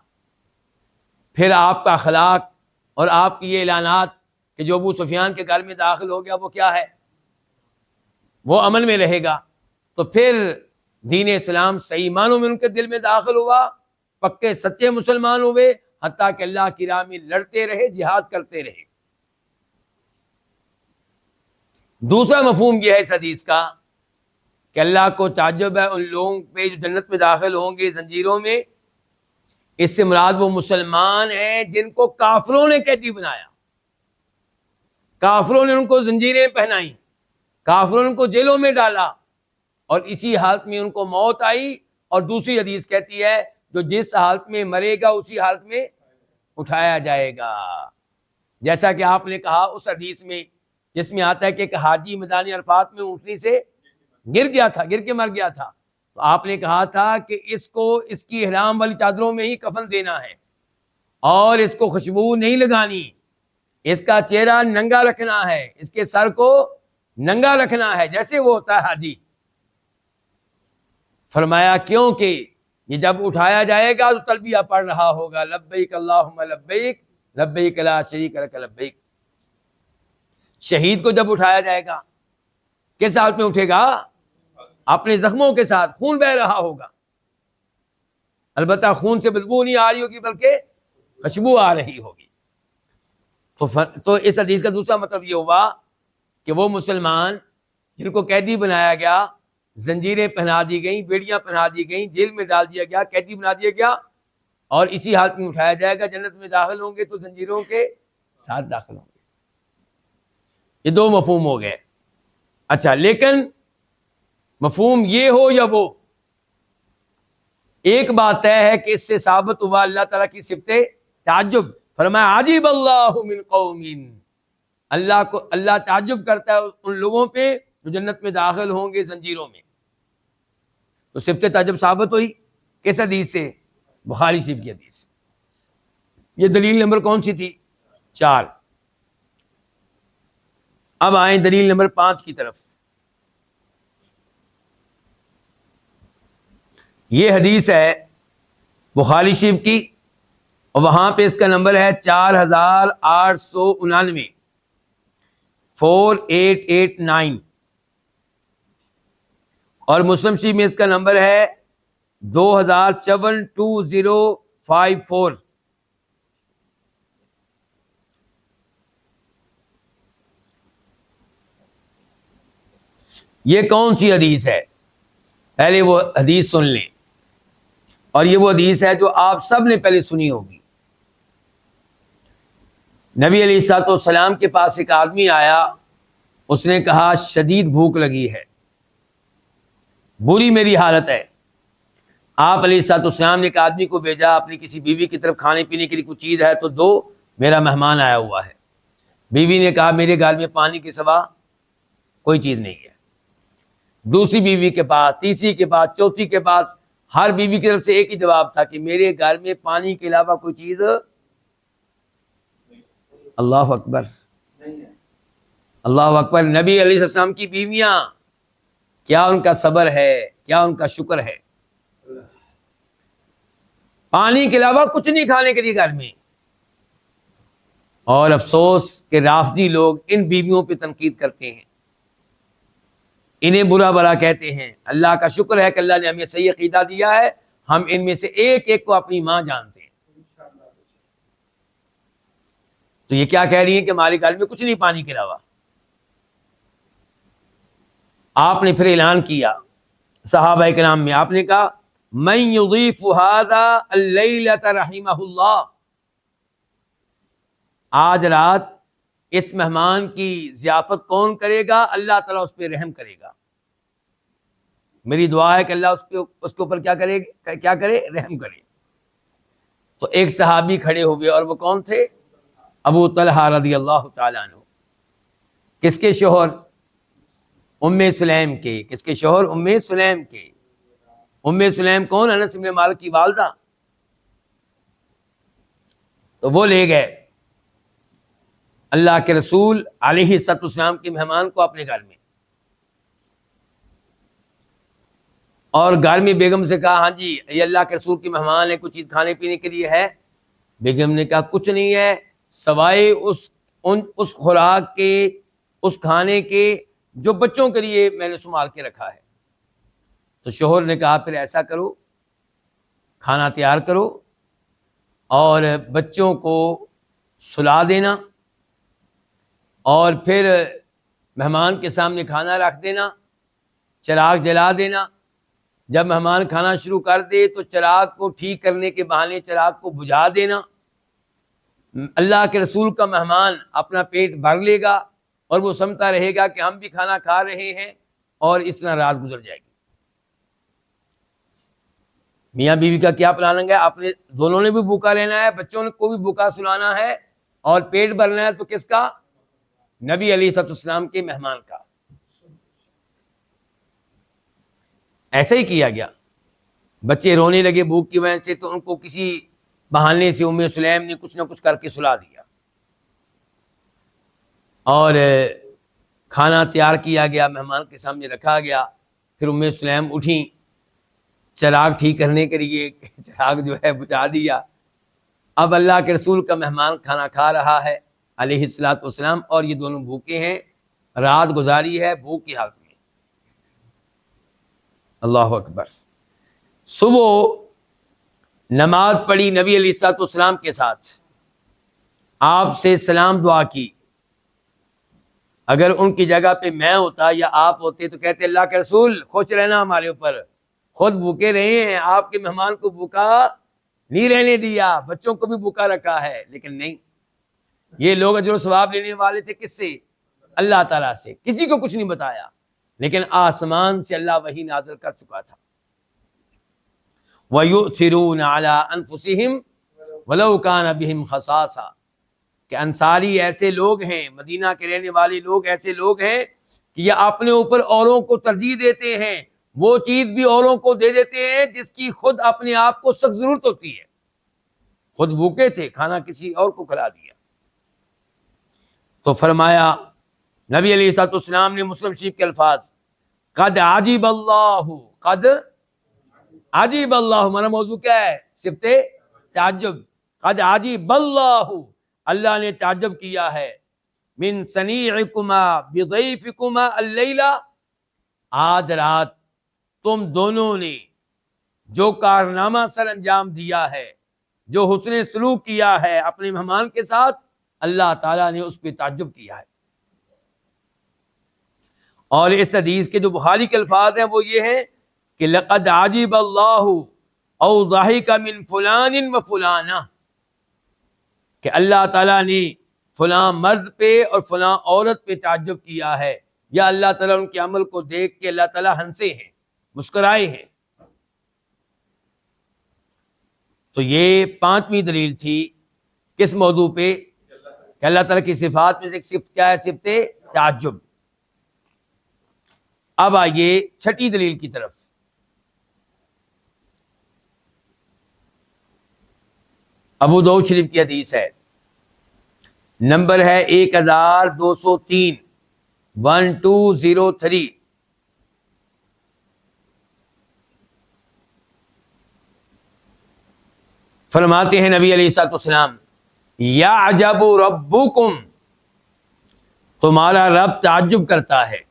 پھر آپ کا اخلاق اور آپ کی یہ اعلانات کہ جو ابو سفیان کے گھر میں داخل ہو گیا وہ کیا ہے؟ وہ امن میں رہے گا، تو پھر دین اسلام صحیح معنوں میں ان کے دل میں داخل ہوا، پکے سچے مسلمان ہوئے، حتیٰ کہ اللہ کی راہ میں لڑتے رہے، جہاد کرتے رہے۔ دوسرا مفہوم یہ ہے اس حدیث کا کہ اللہ کو تعجب ہے ان لوگوں پہ جو جنت میں داخل ہوں گے زنجیروں میں، اس سے مراد وہ مسلمان ہیں جن کو کافروں نے قیدی بنایا، کافروں نے ان کو زنجیریں پہنائیں، کافروں نے ان کو جیلوں میں ڈالا، اور اسی حالت میں ان کو موت آئی۔ اور دوسری حدیث کہتی ہے جو جس حالت میں مرے گا اسی حالت میں اٹھایا جائے گا۔ جیسا کہ آپ نے کہا اس حدیث میں جس میں آتا ہے کہ ایک حاجی میدان عرفات میں اونٹنی سے گر گیا تھا، گر کے مر گیا تھا، تو آپ نے کہا تھا کہ اس کو اس کی احرام والی چادروں میں ہی کفن دینا ہے، اور اس کو خوشبو نہیں لگانی، اس کا چہرہ ننگا رکھنا ہے، اس کے سر کو ننگا رکھنا ہے جیسے وہ ہوتا ہے حاجی۔ فرمایا کیونکہ یہ جب اٹھایا جائے گا تو تلبیہ پڑھ رہا ہوگا، لبیک اللہم لبیک لبیک لا شریک لک لبیک۔ شہید کو جب اٹھایا جائے گا کس حالت میں اٹھے گا؟ اپنے زخموں کے ساتھ، خون بہ رہا ہوگا، البتہ خون سے بدبو نہیں آ رہی ہوگی بلکہ خوشبو آ رہی ہوگی۔ تو اس حدیث کا دوسرا مطلب یہ ہوا کہ وہ مسلمان جن کو قیدی بنایا گیا، زنجیریں پہنا دی گئیں، بیڑیاں پہنا دی گئیں، جیل میں ڈال دیا گیا، قیدی بنا دیا گیا، اور اسی حالت میں اٹھایا جائے گا. جنت میں داخل ہوں گے تو زنجیروں کے ساتھ داخل ہوں گے. یہ دو مفہوم ہو گئے. اچھا، لیکن مفہوم یہ ہو یا وہ، ایک بات طے ہے کہ اس سے ثابت ہوا اللہ تعالیٰ کی صفت تعجب. فرمایا عجیب اللہ من قوم، اللہ تعجب کرتا ہے ان لوگوں پہ جو جنت میں داخل ہوں گے زنجیروں میں. تو صفت تعجب ثابت ہوئی کس حدیث سے؟ بخاری شریف کی حدیث سے. یہ دلیل نمبر کون سی تھی؟ 4. اب آئیں دلیل نمبر 5 کی طرف. یہ حدیث ہے بخاری شریف کی، اور وہاں پہ اس کا نمبر ہے 4899، 4889، اور مسلم شریف میں اس کا نمبر ہے 2054 یہ کون سی حدیث ہے؟ پہلے وہ حدیث سن لیں، اور یہ وہ حدیث ہے جو آپ سب نے پہلے سنی ہوگی. نبی علیہ الصلوۃ والسلام کے پاس ایک آدمی آیا، اس نے کہا شدید بھوک لگی ہے، بری میری حالت ہے. آپ علیہ الصلوۃ والسلام نے ایک آدمی کو بھیجا اپنی کسی بیوی کی طرف، کھانے پینے کے لیے کچھ چیز ہے تو دو، میرا مہمان آیا ہوا ہے. بیوی نے کہا میرے گھر میں پانی کے سوا کوئی چیز نہیں ہے. دوسری بیوی کے پاس، تیسری کے پاس، چوتھی کے پاس، ہر بیوی کی طرف سے ایک ہی جواب تھا کہ میرے گھر میں پانی کے علاوہ کوئی چیز. اللہ اکبر، اللہ اکبر. نبی علیہ السلام کی بیویاں، کیا ان کا صبر ہے، کیا ان کا شکر ہے. پانی کے علاوہ کچھ نہیں کھانے کے لیے گھر میں. اور افسوس کہ رافضی لوگ ان بیویوں پہ تنقید کرتے ہیں، انہیں برا بھلا کہتے ہیں. اللہ کا شکر ہے کہ اللہ نے ہمیں صحیح عقیدہ دیا ہے، ہم ان میں سے ایک ایک کو اپنی ماں جانتے ہیں. تو یہ کیا کہہ رہی ہیں کہ ہمارے گھر میں کچھ نہیں پانی کے علاوہ. آپ نے پھر اعلان کیا صحابہ کرام میں، آپ نے کہا من یضیف ھذا اللیلۃ رحمہ اللہ، آج رات اس مہمان کی ضیافت کون کرے گا؟ اللہ تعالیٰ اس پہ رحم کرے گا. میری دعا ہے کہ اللہ اس کے اوپر کیا کرے؟ رحم کرے. تو ایک صحابی کھڑے ہوئے، اور وہ کون تھے؟ ابو طلحہ رضی اللہ تعالیٰ عنہ. کس کے شوہر؟ ام سلیم کے. کس کے شوہر؟ ام سلیم کے. ام سلیم کون؟ انس بن مالک کی والدہ. تو وہ لے گئے اللہ کے رسول علیہ الصلوۃ والسلام کے مہمان کو اپنے گھر میں، اور گھر میں بیگم سے کہا ہاں جی یہ اللہ کے رسول کے مہمان ہے، کچھ چیز کھانے پینے کے لیے ہے؟ بیگم نے کہا کچھ نہیں ہے سوائے اس خوراک کے، اس کھانے کے جو بچوں کے لیے میں نے سنبھال کے رکھا ہے. تو شوہر نے کہا پھر ایسا کرو، کھانا تیار کرو اور بچوں کو سلا دینا، اور پھر مہمان کے سامنے کھانا رکھ دینا، چراغ جلا دینا. جب مہمان کھانا شروع کر دے تو چراغ کو ٹھیک کرنے کے بہانے چراغ کو بجھا دینا. اللہ کے رسول کا مہمان اپنا پیٹ بھر لے گا اور وہ سمجھتا رہے گا کہ ہم بھی کھانا کھا رہے ہیں، اور اس طرح رات گزر جائے گی. میاں بیوی کا کیا پلاننگ ہے؟ اپنے دونوں نے بھی بھوکا رہنا ہے، بچوں کو بھی بھوکا سلانا ہے، اور پیٹ بھرنا ہے. تو کس کا؟ نبی علیہ الصلوۃ والسلام کے مہمان کا. ایسا ہی کیا گیا. بچے رونے لگے بھوک کی وجہ سے، تو ان کو کسی بہانے سے ام سلیم نے کچھ نہ کچھ کر کے سلا دیا، اور کھانا تیار کیا گیا، مہمان کے سامنے رکھا گیا. پھر ام سلیم اٹھیں چراغ ٹھیک کرنے کے لیے، چراغ جو ہے بجھا دیا. اب اللہ کے رسول کا مہمان کھانا کھا رہا ہے علیہ الصلوۃ والسلام، اور یہ دونوں بھوکے ہیں، رات گزاری ہے بھوک کی حالت میں. اللہ اکبر. صبح نماز پڑھی نبی علیہ الصلوۃ والسلام کے ساتھ، آپ سے سلام دعا کی، اگر ان کی جگہ پہ میں ہوتا یا آپ ہوتے تو کہتے اللہ کے رسول خوش رہنا ہمارے اوپر، خود بھوکے رہے ہیں، آپ کے مہمان کو بھوکا نہیں رہنے دیا، بچوں کو بھی بھوکا رکھا ہے. لیکن نہیں، یہ لوگ اجر و ثواب لینے والے تھے کس سے؟ اللہ تعالیٰ سے. کسی کو کچھ نہیں بتایا، لیکن آسمان سے اللہ وحی نازل کر چکا تھا. وَيُؤْثِرُونَ عَلَىٰ أَنفُسِهِمْ وَلَوْ كَانَ بِهِمْ خَصَاصَةٌ کہ انصاری ایسے لوگ ہیں، مدینہ کے رہنے والے لوگ ایسے لوگ ہیں کہ یہ اپنے اوپر اوروں کو ترجیح دیتے ہیں، وہ چیز بھی اوروں کو دے دیتے ہیں جس کی خود اپنے آپ کو سخت ضرورت ہوتی ہے. خود بھوکے تھے، کھانا کسی اور کو کھلا دیا. تو فرمایا نبی علیہ الصلوۃ والسلام نے مسلم شریف کے الفاظ، قد عجب اللہ، قد عجب اللہ، ہمارا موضوع کیا ہے؟ صفت تعجب. قد عجب اللہ، اللہ نے تعجب کیا ہے، من صنیعکما بضیفکما اللیلہ، آج رات تم دونوں نے جو کارنامہ سر انجام دیا ہے، جو حسن سلوک کیا ہے اپنے مہمان کے ساتھ، اللہ تعالیٰ نے اس پہ تعجب کیا ہے. اور اس حدیث کے جو بخاری کے الفاظ ہیں وہ یہ ہیں کہ لقد عجب اللہ او ضحک من فلان و فلانہ، کہ اللہ تعالیٰ نے فلاں مرد پہ اور فلاں عورت پہ تعجب کیا ہے، یا اللہ تعالیٰ ان کے عمل کو دیکھ کے اللہ تعالیٰ ہنسے ہیں، مسکرائے ہیں. تو یہ پانچویں دلیل تھی کس موضوع پہ؟ کہ اللہ تعالیٰ کی صفات میں سے ایک صفت کیا ہے؟ صفت تعجب. اب آئیے چھٹی دلیل کی طرف. ابو داؤد شریف کی حدیث ہے، نمبر ہے 1203، 1203. فرماتے ہیں نبی علیہ الصلوۃ والسلام، یعجب ربکم، تمہارا رب تعجب کرتا ہے،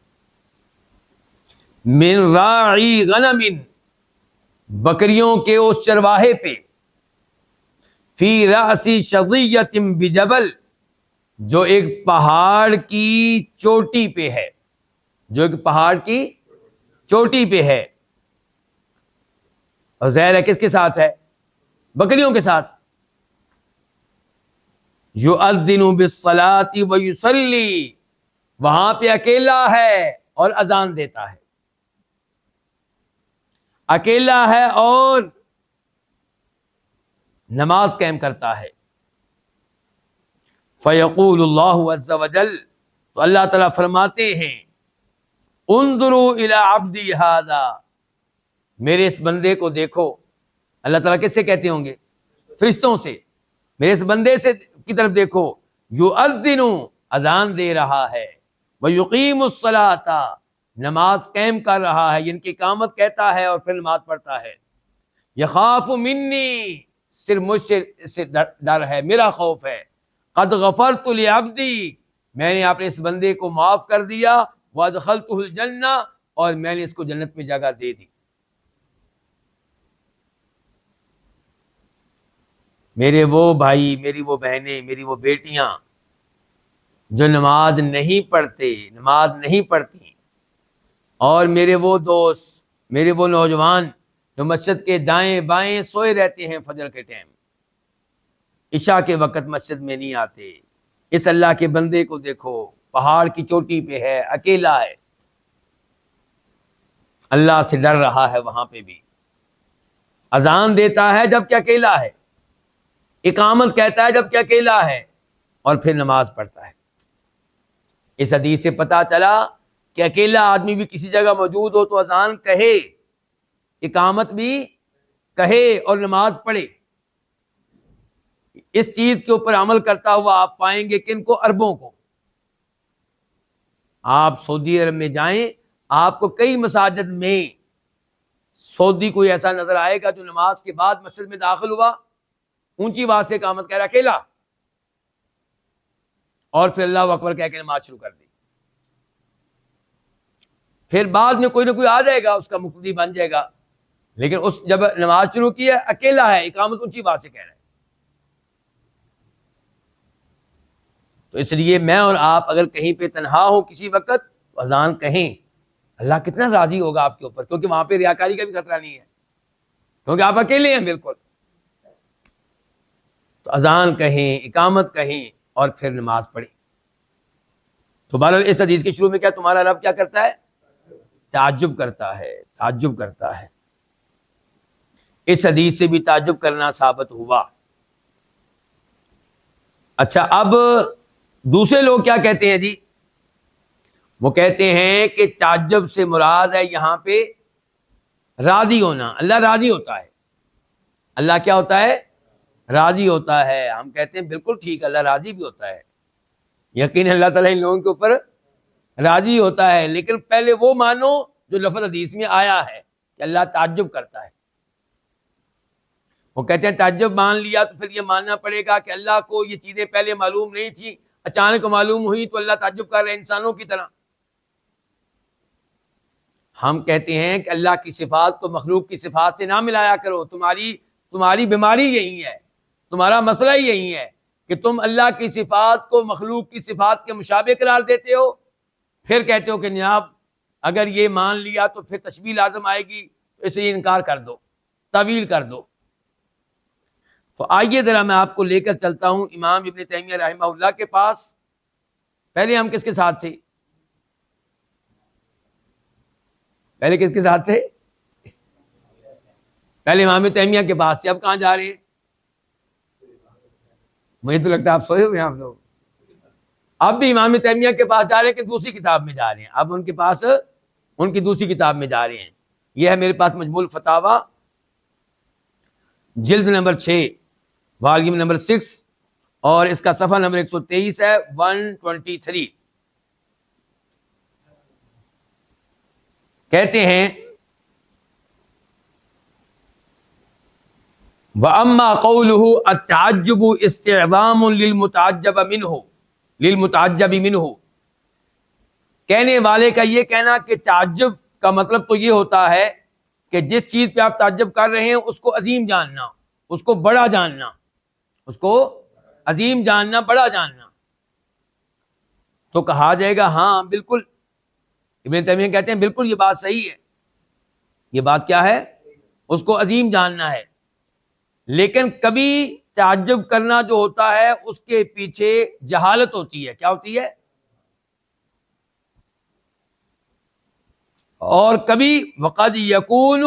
من راعی غنم، بکریوں کے اس چرواہے پہ، فی رأس شظیۃ بجبل، جو ایک پہاڑ کی چوٹی پہ ہے، جو ایک پہاڑ کی چوٹی پہ ہے. اور ظاہر ہے کس کے ساتھ ہے؟ بکریوں کے ساتھ. یؤذن بالصلاۃ ویصلی، وہاں پہ اکیلا ہے اور اذان دیتا ہے، اکیلا ہے اور نماز قائم کرتا ہے. فیقول اللہ عز وجل، تو اللہ تعالیٰ فرماتے ہیں، انظروا الی عبدی ھذا، میرے اس بندے کو دیکھو. اللہ تعالیٰ کس سے کہتے ہوں گے؟ فرشتوں سے. میرے اس بندے سے کی طرف دیکھو، یؤذن، اذان دے رہا ہے، ویقیم الصلاۃ، نماز قائم کر رہا ہے، یعنی کہ اقامت کہتا ہے اور پھر نماز پڑھتا ہے. یخاف منی، صرف مجھ سے ڈر ہے، میرا خوف ہے. قد غفرت لعبدی، میں نے اپنے اس بندے کو معاف کر دیا. وادخلتہ الجنہ، اور میں نے اس کو جنت میں جگہ دے دی. میرے وہ بھائی، میری وہ بہنیں، میری وہ بیٹیاں جو نماز نہیں پڑھتے، نماز نہیں پڑھتی، اور میرے وہ دوست، میرے وہ نوجوان جو مسجد کے دائیں بائیں سوئے رہتے ہیں فجر کے ٹائم، عشاء کے وقت مسجد میں نہیں آتے. اس اللہ کے بندے کو دیکھو، پہاڑ کی چوٹی پہ ہے، اکیلا ہے، اللہ سے ڈر رہا ہے. وہاں پہ بھی اذان دیتا ہے جب کہ اکیلا ہے، اقامت کہتا ہے جب کہ اکیلا ہے، اور پھر نماز پڑھتا ہے. اس حدیث سے پتا چلا کہ اکیلا آدمی بھی کسی جگہ موجود ہو تو اذان کہے، اقامت بھی کہے اور نماز پڑھے. اس چیز کے اوپر عمل کرتا ہوا آپ پائیں گے کن کو؟ عربوں کو. آپ سعودی عرب میں جائیں، آپ کو کئی مساجد میں سعودی کوئی ایسا نظر آئے گا جو نماز کے بعد مسجد میں داخل ہوا، اونچی آواز سے اقامت کہہ رہا اکیلا، اور پھر اللہ اکبر کہہ کے نماز شروع کر دی. پھر بعد میں کوئی نہ کوئی آ جائے گا، اس کا مقتدی بن جائے گا، لیکن اس جب نماز شروع کی ہے اکیلا ہے، اقامت اونچی آواز سے کہہ رہا ہے. تو اس لیے میں اور آپ اگر کہیں پہ تنہا ہو کسی وقت تو اذان کہیں، اللہ کتنا راضی ہوگا آپ کے اوپر، کیونکہ وہاں پہ ریاکاری کا بھی خطرہ نہیں ہے، کیونکہ آپ اکیلے ہیں بالکل. تو اذان کہیں، اقامت کہیں اور پھر نماز پڑھیں. تو بہرحال اس حدیث کے شروع میں کیا تمہارا رب کیا کرتا ہے؟ تعجب کرتا ہے، تعجب کرتا ہے. اس حدیث سے بھی تعجب کرنا ثابت ہوا. اچھا، اب دوسرے لوگ کیا کہتے ہیں جی؟ وہ کہتے ہیں کہ تعجب سے مراد ہے یہاں پہ راضی ہونا. اللہ راضی ہوتا ہے. اللہ کیا ہوتا ہے؟ راضی ہوتا ہے. ہم کہتے ہیں بالکل ٹھیک، اللہ راضی بھی ہوتا ہے. یقین اللہ تعالیٰ ان لوگوں کے اوپر راضی ہوتا ہے، لیکن پہلے وہ مانو جو لفظ حدیث میں آیا ہے کہ اللہ تعجب کرتا ہے. وہ کہتے ہیں تعجب مان لیا تو پھر یہ ماننا پڑے گا کہ اللہ کو یہ چیزیں پہلے معلوم نہیں تھی، اچانک معلوم ہوئی تو اللہ تعجب کر رہے ہیں انسانوں کی طرح. ہم کہتے ہیں کہ اللہ کی صفات کو مخلوق کی صفات سے نہ ملایا کرو. تمہاری بیماری یہی ہے، تمہارا مسئلہ ہی یہی ہے کہ تم اللہ کی صفات کو مخلوق کی صفات کے مشابہ قرار دیتے ہو، پھر کہتے ہو کہ جناب اگر یہ مان لیا تو پھر تشبیہ لازم آئے گی، تو اسے انکار کر دو، تعویل کر دو. تو آئیے ذرا میں آپ کو لے کر چلتا ہوں امام ابن تیمیہ رحمہ اللہ کے پاس. پہلے ہم کس کے ساتھ تھے؟ پہلے کس کے ساتھ تھے؟ پہلے امام تیمیہ کے پاس سے. اب کہاں جا رہے ہیں؟ مجھے تو لگتا ہے آپ سوئے ہوئے ہیں آپ لوگ. اب بھی امام تیمیہ کے پاس جا رہے ہیں کہ دوسری کتاب میں جا رہے ہیں؟ اب ان کے پاس ان کی دوسری کتاب میں جا رہے ہیں. یہ ہے میرے پاس مجموع الفتاوی، جلد نمبر 6، والیوم نمبر 6، اور اس کا صفحہ نمبر 123 ہے، 123. کہتے ہیں وَأَمَّا قَوْلُهُ التَّعَجُّبُ اسْتِعْظَامٌ لِلْمُتَعَجَّبِ مِنْهُ. کہنے والے کا یہ کہنا کہ تعجب کا مطلب تو یہ ہوتا ہے کہ جس چیز پہ آپ تعجب کر رہے ہیں اس کو عظیم جاننا، اس کو بڑا جاننا، اس کو عظیم جاننا، بڑا جاننا. تو کہا جائے گا ہاں بالکل. ابن تیمیہ کہتے ہیں بالکل یہ بات صحیح ہے. یہ بات کیا ہے؟ اس کو عظیم جاننا ہے. لیکن کبھی تعجب کرنا جو ہوتا ہے اس کے پیچھے جہالت ہوتی ہے. کیا ہوتی ہے؟ اور کبھی وقد یکون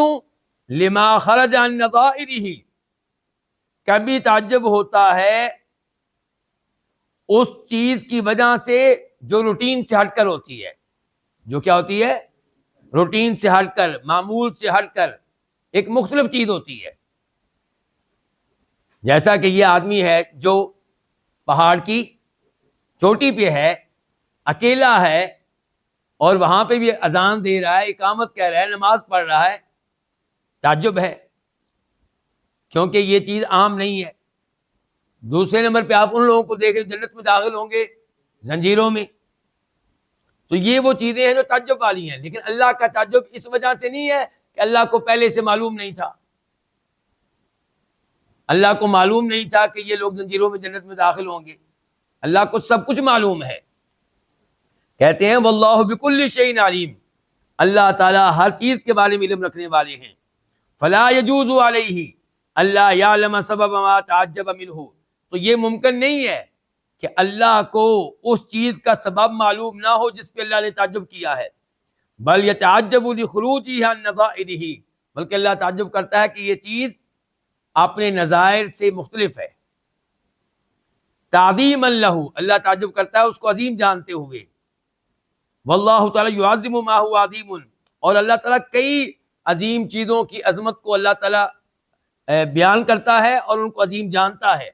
لما خرج عن نظائرہ، کبھی تعجب ہوتا ہے اس چیز کی وجہ سے جو روٹین سے ہٹ کر ہوتی ہے. جو کیا ہوتی ہے؟ روٹین سے ہٹ کر، معمول سے ہٹ کر ایک مختلف چیز ہوتی ہے. جیسا کہ یہ آدمی ہے جو پہاڑ کی چوٹی پہ ہے، اکیلا ہے، اور وہاں پہ بھی اذان دے رہا ہے، اقامت کہہ رہا ہے، نماز پڑھ رہا ہے. تعجب ہے کیونکہ یہ چیز عام نہیں ہے. دوسرے نمبر پہ آپ ان لوگوں کو دیکھ رہے جنت میں داخل ہوں گے زنجیروں میں. تو یہ وہ چیزیں ہیں جو تعجب والی ہیں. لیکن اللہ کا تعجب اس وجہ سے نہیں ہے کہ اللہ کو پہلے سے معلوم نہیں تھا. اللہ کو معلوم نہیں تھا کہ یہ لوگ زنجیروں میں جنت میں داخل ہوں گے. اللہ کو سب کچھ معلوم ہے. کہتے ہیں واللہ بکل شیء علیم، اللہ تعالیٰ ہر چیز کے بارے میں علم رکھنے والے ہیں. فلا یجوز علیہ اللہ یعلم سبب ما تعجب منہ، تو یہ ممکن نہیں ہے کہ اللہ کو اس چیز کا سبب معلوم نہ ہو جس پہ اللہ نے تعجب کیا ہے. بل یتعجب لخروجہ عن نظائرہ، بلکہ اللہ تعجب کرتا ہے کہ یہ چیز اپنے نظائر سے مختلف ہے. تعظیما لہ، اللہ تعجب کرتا ہے اس کو عظیم جانتے ہوئے. واللہ تعالیٰ یعظم ما هو عظیم، اور اللہ تعالیٰ کئی عظیم چیزوں کی عظمت کو اللہ تعالیٰ بیان کرتا ہے اور ان کو عظیم جانتا ہے.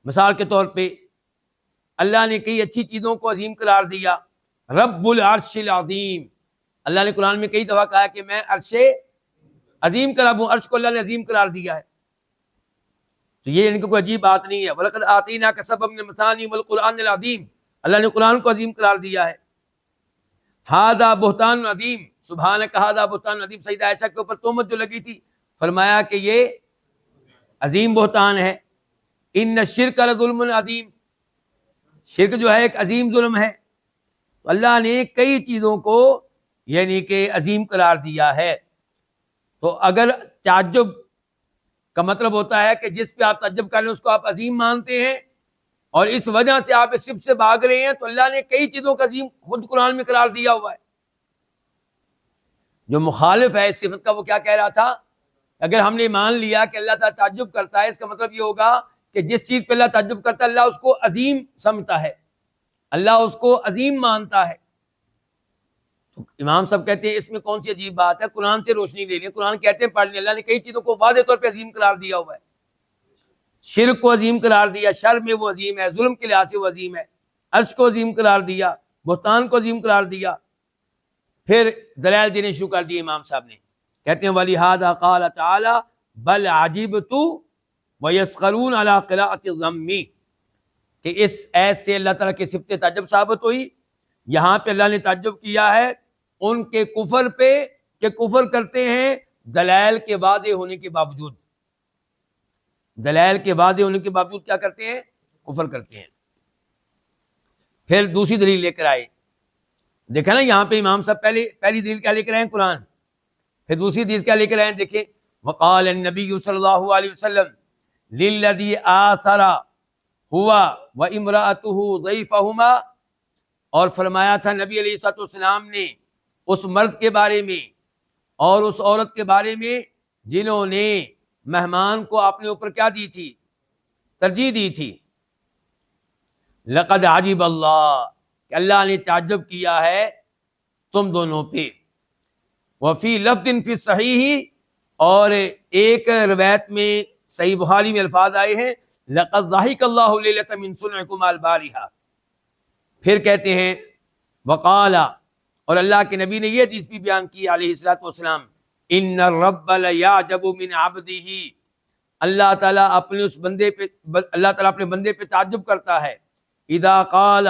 مثال کے طور پہ اللہ نے کئی اچھی چیزوں کو عظیم قرار دیا. رب العرش العظیم، اللہ نے قرآن میں کئی دفعہ کہا کہ میں عرش عظیم کا رب ہوں. عرش کو اللہ نے عظیم قرار دیا ہے. تو یہ ان کو کوئی عجیب بات نہیں ہے. وَلَقَدْ آتَيْنَاكَ سَبْعًا مِنَ الْمَثَانِي وَالْقُرْآنِ الْعَظِيمِ، اللہ نے قرآن کو عظیم قرار دیا ہے. ہذا بہتان عظیم، سبحانک ہذا بہتان عظیم، سیدہ عائشہ کے اوپر تہمت جو لگی تھی فرمایا کہ یہ عظیم بہتان ہے. ان الشرک لظلم عظیم، شرک جو ہے ایک عظیم ظلم ہے، تو اللہ نے کئی چیزوں کو یعنی کہ عظیم قرار دیا ہے۔ تو اگر تعجب کا مطلب ہوتا ہے کہ جس پہ آپ تعجب کر رہے ہیں اس کو آپ عظیم مانتے ہیں اور اس وجہ سے آپ اس صفت سے بھاگ رہے ہیں، تو اللہ نے کئی چیزوں کا عظیم خود قرآن میں قرار دیا ہوا ہے۔ جو مخالف ہے اس صفت کا وہ کیا کہہ رہا تھا؟ اگر ہم نے مان لیا کہ اللہ تعالیٰ تعجب کرتا ہے، اس کا مطلب یہ ہوگا کہ جس چیز پہ اللہ تعجب کرتا ہے اللہ اس کو عظیم سمجھتا ہے، اللہ اس کو عظیم مانتا ہے۔ تو امام صاحب کہتے ہیں اس میں کون سی عجیب بات ہے؟ قرآن سے روشنی لے لیں، قرآن کہتے ہیں پڑھ لیں، اللہ نے کئی چیزوں کو واضح طور پہ عظیم قرار دیا ہوا ہے۔ شرک کو عظیم قرار دیا، شر میں وہ عظیم ہے، ظلم کے لحاظ سے وہ عظیم ہے، عرش کو عظیم قرار دیا، بہتان کو عظیم قرار دیا۔ پھر دلائل دینے شروع کر دیے امام صاحب نے، کہتے ہیں وَلِهَذَا قَالَ تَعَالَى بَلْ عَجِبْتُ وَيَسْخَرُونَ عَلَىٰ قِرَاءَةِ الضَّمِّ، کہ اس ایت سے اللہ تعالیٰ کی صفت تعجب ثابت ہوئی۔ یہاں پہ اللہ نے تعجب کیا ہے ان کے کفر پہ کہ کفر کرتے ہیں دلائل کے واضح ہونے کے باوجود، دلائل کے واضح ہونے کے باوجود کیا کرتے ہیں؟ کفر کرتے ہیں۔ پھر دوسری دلیل لے کر آئے، دیکھا نا یہاں پہ امام صاحب پہلی دلیل کیا لے کر آئے؟ قرآن۔ پھر دوسری دلیل کیا لے کر آئے؟ دیکھیں وقال النبی صلی اللہ علیہ وسلم للذی آثر ہوا وامرأته ضیفہما، اور فرمایا تھا نبی علیہ الصلوۃ والسلام نے اس مرد کے بارے میں اور اس عورت کے بارے میں جنہوں نے مہمان کو اپنے اوپر کیا دی تھی؟ ترجیح دی تھی۔ لقد عجب اللہ، کہ اللہ نے تعجب کیا ہے تم دونوں پہ۔ وفی لفظ فی صحیح، اور ایک روایت میں صحیح بخاری میں الفاظ آئے ہیں لقد ضحک اللہ لیلۃ من صنعکما البارحہ۔ پھر کہتے ہیں وقال، اور اللہ کے نبی نے یہ حدیث بھی بیان کی علیہ الصلوۃ والسلام، ان الرب لیعجب من عبدہ، اللہ تعالیٰ اپنے اس بندے پہ اللہ تعالیٰ اپنے بندے پہ تعجب کرتا ہے اذا قال،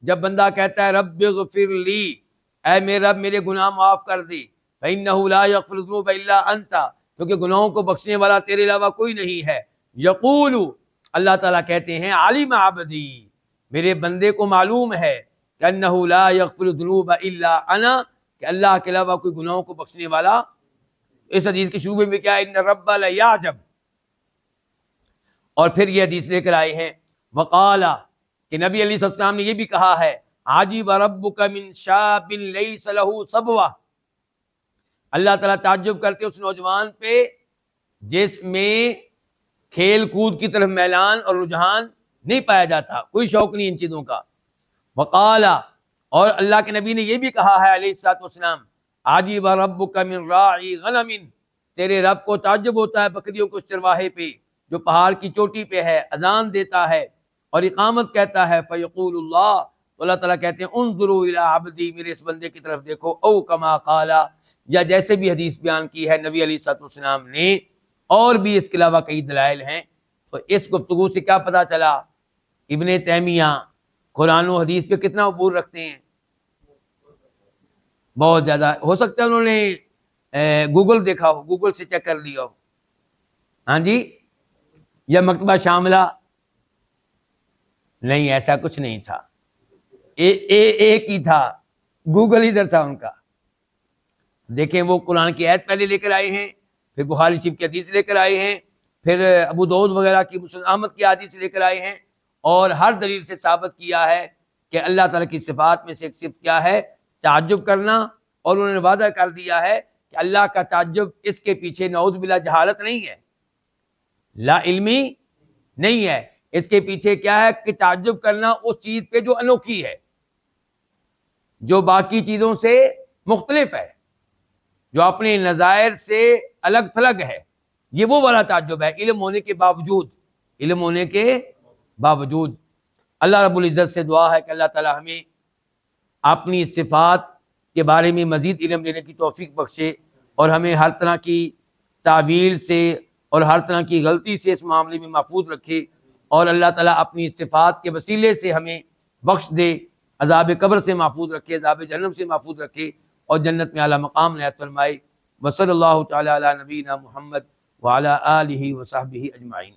جب بندہ کہتا ہے رب اغفر لی، اے میرے رب میرے گناہ معاف کر دے، فإنہ لا یغفر الذنوب الا انت، کیونکہ گناہوں کو بخشنے والا تیرے علاوہ کوئی نہیں ہے۔ یقول، اللہ تعالیٰ کہتے ہیں علیم عبدی، میرے بندے کو معلوم ہے کہ انہ لا یغفر الذنوب الا انا، کہ اللہ کے علاوہ کوئی گناہوں کو بخشنے والا۔ اس حدیث کے شروع میں کیا ہے؟ ان رب لیعجب۔ اور پھر یہ حدیث لے کر آئے ہیں وقال، کہ نبی علیہ السلام نے یہ بھی کہا ہے عجیب ربک من شاب لیس لہ صبوہ، اللہ تعالیٰ تعجب کرتے اس نوجوان پہ جس میں کھیل کود کی طرف میلان اور رجحان نہیں پایا جاتا، کوئی شوق نہیں ان چیزوں کا۔ وقال، اور اللہ کے نبی نے یہ بھی کہا ہے علیہ الصلوۃ والسلام عجیب ربک من راعی غنم، تیرے رب کو تعجب ہوتا ہے بکریوں کو اس چرواہے پہ جو پہاڑ کی چوٹی پہ ہے، اذان دیتا ہے اور اقامت کہتا ہے، فیقول اللہ، تو اللہ تعالیٰ کہتے ہیں انظروا الی عبدی، میرے اس بندے کی طرف دیکھو، او کما قال، یا جیسے بھی حدیث بیان کی ہے نبی علیہ الصلوۃ والسلام نے، اور بھی اس کے علاوہ کئی دلائل ہیں۔ تو اس گفتگو سے کیا پتہ چلا؟ ابن تیمیہ قرآن و حدیث پہ کتنا عبور رکھتے ہیں؟ بہت زیادہ۔ ہو سکتا ہے انہوں نے گوگل دیکھا ہو، گوگل سے چیک کر لیا ہو، ہاں جی، یا مکتبہ شاملہ، نہیں ایسا کچھ نہیں تھا، ایک ہی تھا، گوگل ادھر تھا ان کا۔ دیکھیں وہ قرآن کی آیت پہلے لے کر آئے ہیں، پھر بخاری شریف کی حدیث لے کر آئے ہیں، پھر ابو داؤد وغیرہ کی مسند احمد کی حدیث لے کر آئے ہیں، اور ہر دلیل سے ثابت کیا ہے کہ اللہ تعالیٰ کی صفات میں سے ایک صفت کیا ہے؟ تعجب کرنا، اور انہوں نے وعدہ کر دیا ہے کہ اللہ کا تعجب اس کے پیچھے نعوذ باللہ جہالت نہیں ہے، لا علمی نہیں ہے، اس کے پیچھے کیا ہے کہ تعجب کرنا اس چیز پہ جو انوکھی ہے، جو باقی چیزوں سے مختلف ہے، جو اپنے نظائر سے الگ تھلگ ہے، یہ وہ والا تعجب ہے، علم ہونے کے باوجود، علم ہونے کے باوجود۔ اللہ رب العزت سے دعا ہے کہ اللہ تعالی ہمیں اپنی صفات کے بارے میں مزید علم لینے کی توفیق بخشے، اور ہمیں ہر طرح کی تعویل سے اور ہر طرح کی غلطی سے اس معاملے میں محفوظ رکھے، اور اللہ تعالیٰ اپنی صفات کے وسیلے سے ہمیں بخش دے، عذاب قبر سے محفوظ رکھے، عذاب جہنم سے محفوظ رکھے، اور جنت میں اعلیٰ مقام عنایت فرمائے۔ وصلی اللہ تعالیٰ علی نبینا محمد وعلی آلہ وصحبہ اجمعین۔